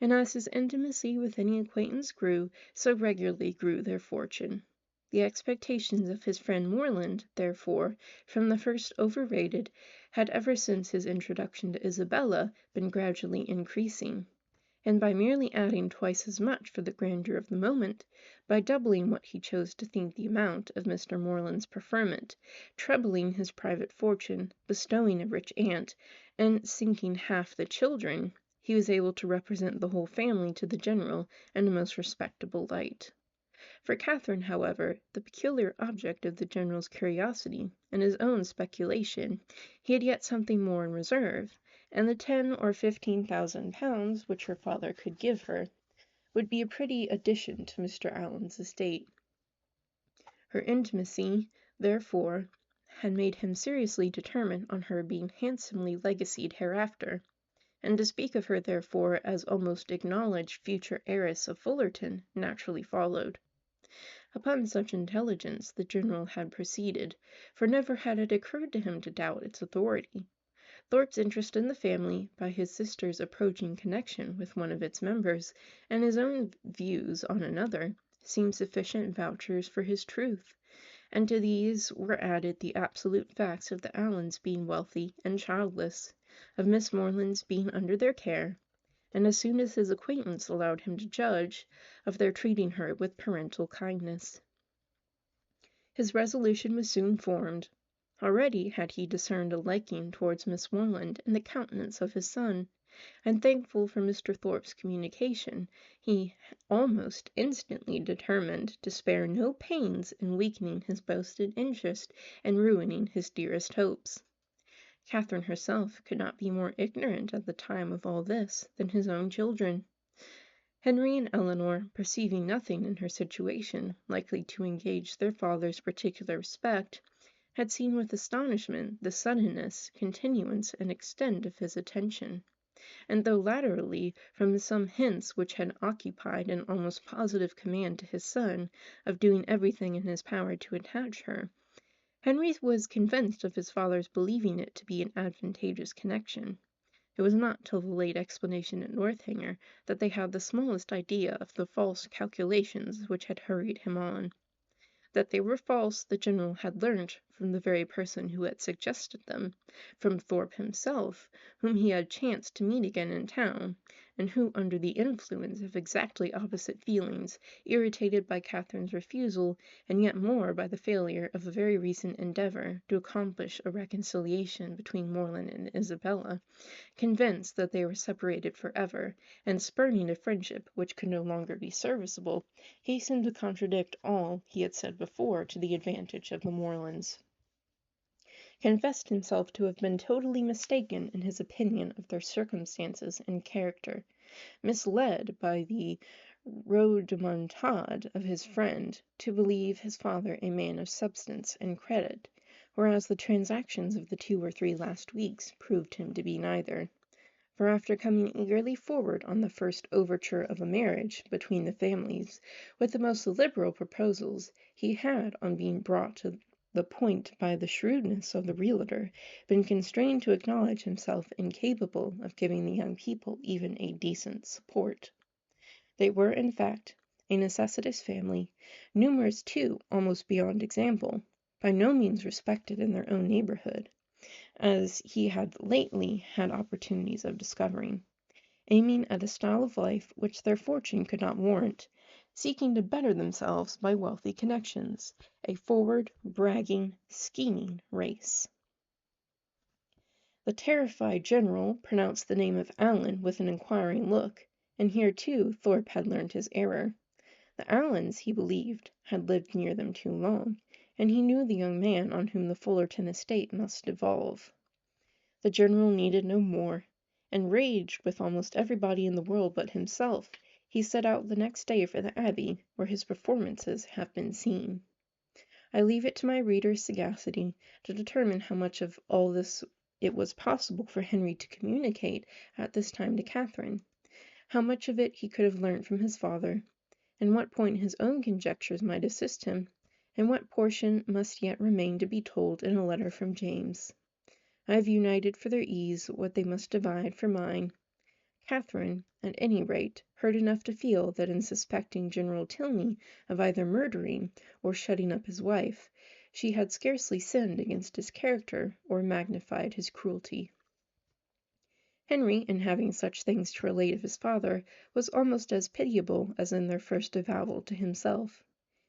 And as his intimacy with any acquaintance grew, so regularly grew their fortune. The expectations of his friend Morland, therefore, from the first overrated, had ever since his introduction to Isabella been gradually increasing. And by merely adding twice as much for the grandeur of the moment, by doubling what he chose to think the amount of Mr. Morland's preferment, trebling his private fortune, bestowing a rich aunt, and sinking half the children, he was able to represent the whole family to the general in a most respectable light. For Catherine, however, the peculiar object of the general's curiosity and his own speculation, he had yet something more in reserve, and the 10 or 15,000 pounds which her father could give her would be a pretty addition to Mr. Allen's estate. Her intimacy, therefore, had made him seriously determine on her being handsomely legacied hereafter, and to speak of her therefore as almost acknowledged future heiress of Fullerton naturally followed. Upon such intelligence the general had proceeded, for never had it occurred to him to doubt its authority. Thorpe's interest in the family, by his sister's approaching connection with one of its members, and his own views on another, seemed sufficient vouchers for his truth, and to these were added the absolute facts of the Allens being wealthy and childless, of Miss Morland's being under their care, and as soon as his acquaintance allowed him to judge, of their treating her with parental kindness. His resolution was soon formed. Already had he discerned a liking towards Miss Morland in the countenance of his son, and thankful for Mr. Thorpe's communication, he almost instantly determined to spare no pains in weakening his boasted interest and ruining his dearest hopes. Catherine herself could not be more ignorant at the time of all this than his own children. Henry and Eleanor, perceiving nothing in her situation likely to engage their father's particular respect, had seen with astonishment the suddenness, continuance, and extent of his attention, and though latterly, from some hints which had occupied an almost positive command to his son of doing everything in his power to attach her, Henry was convinced of his father's believing it to be an advantageous connection. It was not till the late explanation at Northanger that they had the smallest idea of the false calculations which had hurried him on. That they were false the general had learnt from the very person who had suggested them, from Thorpe himself, whom he had chanced to meet again in town, and who, under the influence of exactly opposite feelings, irritated by Catherine's refusal, and yet more by the failure of a very recent endeavour to accomplish a reconciliation between Morland and Isabella, convinced that they were separated for ever, and spurning a friendship which could no longer be serviceable, hastened to contradict all he had said before to the advantage of the Morlands, confessed himself to have been totally mistaken in his opinion of their circumstances and character, misled by the rhodomontade of his friend to believe his father a man of substance and credit, whereas the transactions of the 2 or 3 last weeks proved him to be neither. For after coming eagerly forward on the first overture of a marriage between the families, with the most liberal proposals, he had, on being brought to the point by the shrewdness of the realtor, been constrained to acknowledge himself incapable of giving the young people even a decent support. They were, in fact, a necessitous family, numerous too, almost beyond example, by no means respected in their own neighbourhood, as he had lately had opportunities of discovering, aiming at a style of life which their fortune could not warrant, seeking to better themselves by wealthy connections, a forward, bragging, scheming race. The terrified general pronounced the name of Allen with an inquiring look, and here too Thorpe had learned his error. The Allens, he believed, had lived near them too long, and he knew the young man on whom the Fullerton estate must devolve. The general needed no more. Enraged with almost everybody in the world but himself, He set out the next day for the Abbey, where his performances have been seen. I leave it to my reader's sagacity to determine how much of all this it was possible for Henry to communicate at this time to Catherine, how much of it he could have learnt from his father, and what point his own conjectures might assist him, and what portion must yet remain to be told in a letter from James. I have united for their ease what they must divide for mine. Catherine, at any rate, heard enough to feel that in suspecting General Tilney of either murdering or shutting up his wife, she had scarcely sinned against his character or magnified his cruelty. Henry, in having such things to relate of his father, was almost as pitiable as in their first avowal to himself.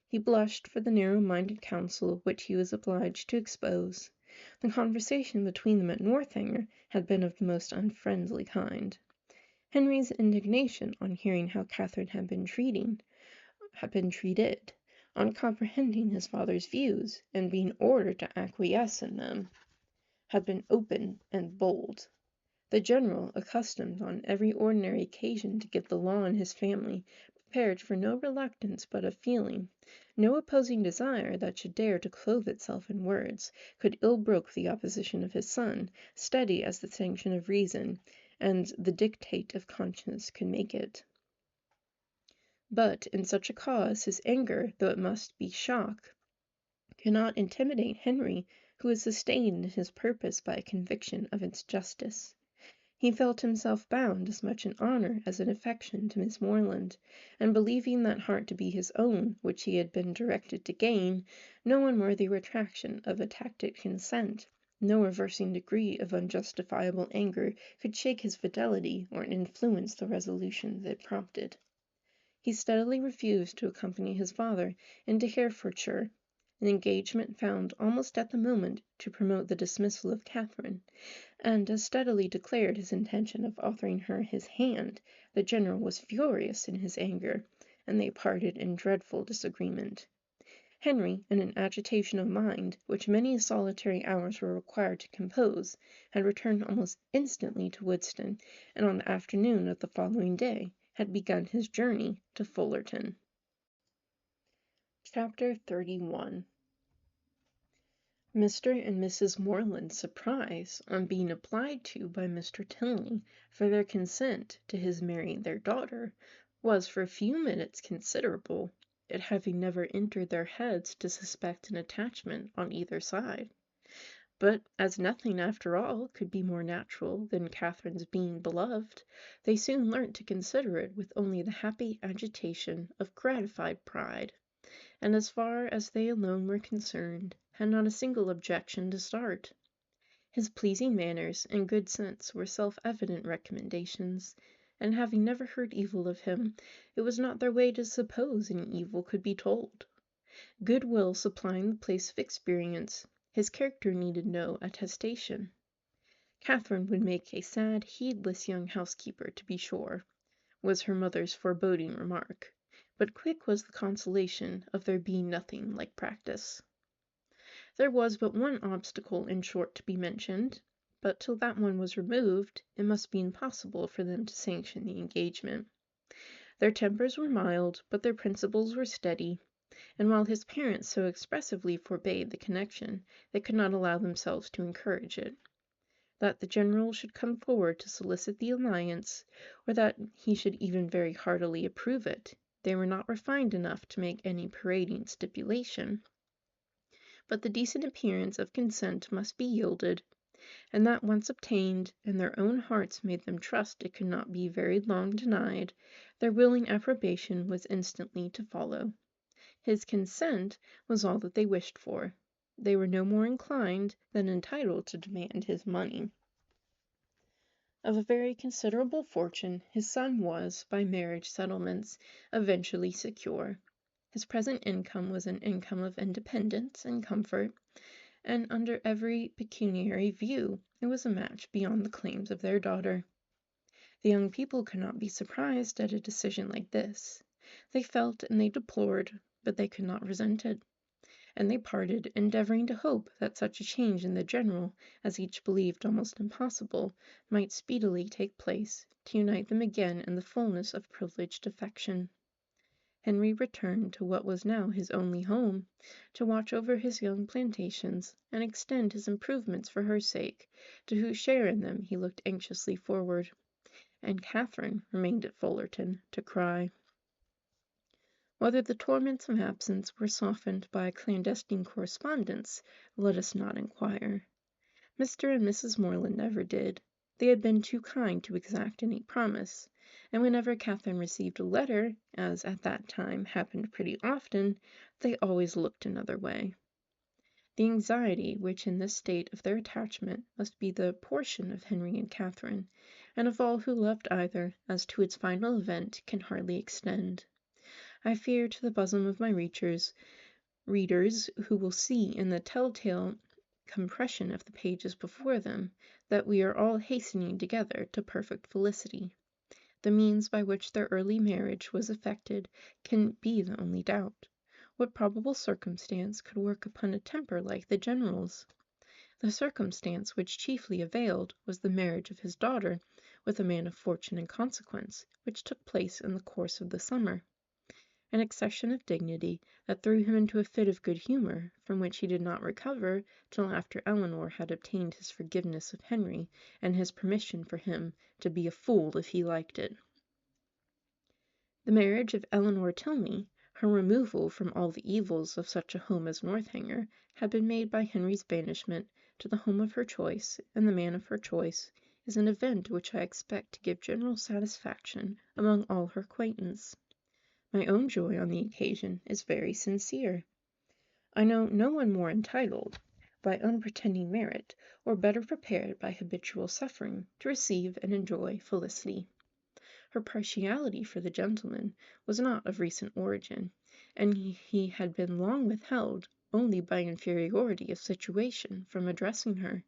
He blushed for the narrow-minded counsel which he was obliged to expose. The conversation between them at Northanger had been of the most unfriendly kind. Henry's indignation on hearing how Catherine had been treated, on comprehending his father's views, and being ordered to acquiesce in them, had been open and bold. The general, accustomed on every ordinary occasion to give the law in his family, prepared for no reluctance but of feeling, no opposing desire that should dare to clothe itself in words, could ill brook the opposition of his son, steady as the sanction of reason and the dictate of conscience could make it. But in such a cause his anger, though it must be shock, cannot intimidate Henry, who was sustained in his purpose by a conviction of its justice. He felt himself bound as much in honour as in affection to Miss Morland, and believing that heart to be his own which he had been directed to gain, no unworthy retraction of a tacit consent, no reversing degree of unjustifiable anger could shake his fidelity or influence the resolution that prompted. He steadily refused to accompany his father into Herefordshire, an engagement found almost at the moment to promote the dismissal of Catherine, and as steadily declared his intention of offering her his hand. The general was furious in his anger, and they parted in dreadful disagreement. Henry, in an agitation of mind, which many solitary hours were required to compose, had returned almost instantly to Woodston, and on the afternoon of the following day had begun his journey to Fullerton. Chapter 31. Mr. and Mrs. Morland's surprise on being applied to by Mr. Tilney for their consent to his marrying their daughter was for a few minutes considerable, it having never entered their heads to suspect an attachment on either side. But as nothing, after all, could be more natural than Catherine's being beloved, they soon learnt to consider it with only the happy agitation of gratified pride, and as far as they alone were concerned, had not a single objection to start. His pleasing manners and good sense were self-evident recommendations, and having never heard evil of him, it was not their way to suppose any evil could be told. Good will supplying the place of experience, his character needed no attestation. Catherine would make a sad, heedless young housekeeper, to be sure, was her mother's foreboding remark, but quick was the consolation of there being nothing like practice. There was but one obstacle, in short, to be mentioned, but till that one was removed, it must be impossible for them to sanction the engagement. Their tempers were mild, but their principles were steady, and while his parents so expressively forbade the connection, they could not allow themselves to encourage it. That the general should come forward to solicit the alliance, or that he should even very heartily approve it, they were not refined enough to make any parading stipulation. But the decent appearance of consent must be yielded, and that once obtained, and their own hearts made them trust it could not be very long denied, their willing approbation was instantly to follow. His consent was all that they wished for. They were no more inclined than entitled to demand his money. Of a very considerable fortune, his son was, by marriage settlements, eventually secure. His present income was an income of independence and comfort, and under every pecuniary view it was a match beyond the claims of their daughter. The young people could not be surprised at a decision like this. They felt and they deplored, but they could not resent it. and they parted, endeavoring to hope that such a change in the general, as each believed almost impossible, might speedily take place, to unite them again in the fullness of privileged affection. Henry returned to what was now his only home, to watch over his young plantations, and extend his improvements for her sake, to whose share in them he looked anxiously forward. And Catherine remained at Fullerton to cry. Whether the torments of absence were softened by a clandestine correspondence, let us not inquire. Mr. and Mrs. Morland never did. They had been too kind to exact any promise, and whenever Catherine received a letter, as at that time happened pretty often, they always looked another way. The anxiety which in this state of their attachment must be the portion of Henry and Catherine, and of all who loved either, as to its final event, can hardly extend. I fear to the bosom of my readers who will see in the telltale compression of the pages before them, that we are all hastening together to perfect felicity. The means by which their early marriage was effected can be the only doubt. What probable circumstance could work upon a temper like the General's? The circumstance which chiefly availed was the marriage of his daughter with a man of fortune and consequence, which took place in the course of the summer. An accession of dignity that threw him into a fit of good humour, from which he did not recover till after Eleanor had obtained his forgiveness of Henry, and his permission for him to be a fool if he liked it. The marriage of Eleanor Tilney, her removal from all the evils of such a home as Northanger, had been made by Henry's banishment to the home of her choice, and the man of her choice, is an event which I expect to give general satisfaction among all her acquaintance. My own joy on the occasion is very sincere. I know no one more entitled, by unpretending merit, or better prepared by habitual suffering, to receive and enjoy felicity. Her partiality for the gentleman was not of recent origin, and he had been long withheld only by inferiority of situation from addressing her.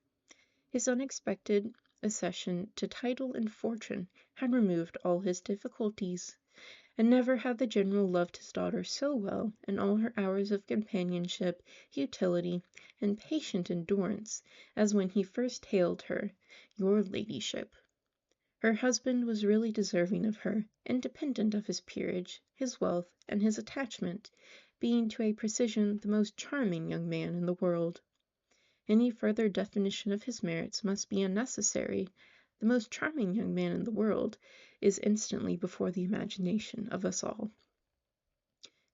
His unexpected accession to title and fortune had removed all his difficulties, and never had the General loved his daughter so well in all her hours of companionship, utility, and patient endurance, as when he first hailed her, "Your ladyship." Her husband was really deserving of her, independent of his peerage, his wealth, and his attachment, being to a precision the most charming young man in the world. Any further definition of his merits must be unnecessary. The most charming young man in the world is instantly before the imagination of us all.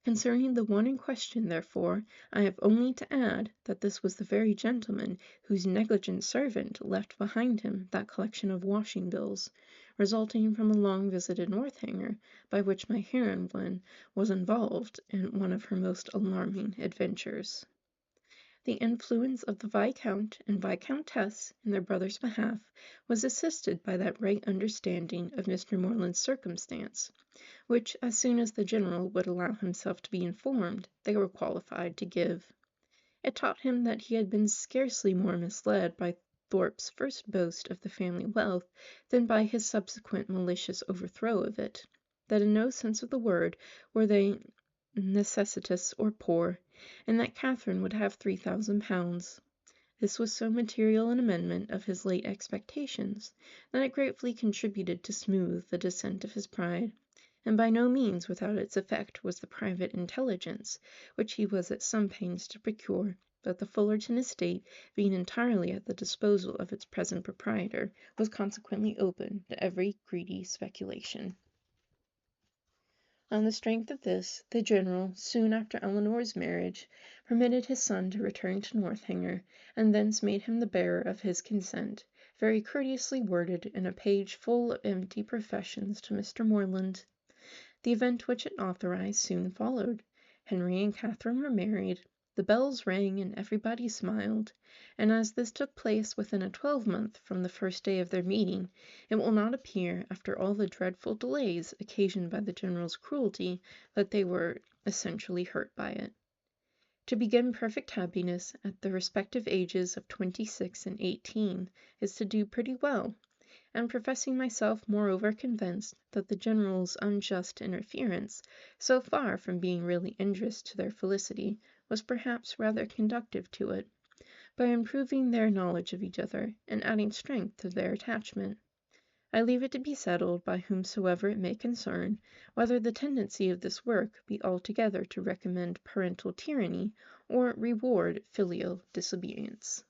Concerning the one in question, therefore, I have only to add that this was the very gentleman whose negligent servant left behind him that collection of washing bills, resulting from a long visit at Northanger, by which my heroine was involved in one of her most alarming adventures. The influence of the Viscount and Viscountess in their brother's behalf was assisted by that right understanding of Mr. Morland's circumstance, which, as soon as the General would allow himself to be informed, they were qualified to give. It taught him that he had been scarcely more misled by Thorpe's first boast of the family wealth than by his subsequent malicious overthrow of it, that in no sense of the word were they necessitous or poor, and that Catherine would have £3,000. This was so material an amendment of his late expectations, that it gratefully contributed to smooth the descent of his pride, and by no means without its effect was the private intelligence, which he was at some pains to procure, that the Fullerton estate, being entirely at the disposal of its present proprietor, was consequently open to every greedy speculation. On the strength of this, the General, soon after Eleanor's marriage, permitted his son to return to Northanger, and thence made him the bearer of his consent, very courteously worded in a page full of empty professions to Mr. Morland. The event which it authorized soon followed. Henry and Catherine were married. The bells rang and everybody smiled, and as this took place within a 12-month from the first day of their meeting, it will not appear, after all the dreadful delays occasioned by the General's cruelty, that they were essentially hurt by it. To begin perfect happiness at the respective ages of 26 and 18 is to do pretty well, and professing myself moreover convinced that the General's unjust interference, so far from being really injurious to their felicity, was perhaps rather conducive to it, by improving their knowledge of each other and adding strength to their attachment. I leave it to be settled by whomsoever it may concern, whether the tendency of this work be altogether to recommend parental tyranny or reward filial disobedience.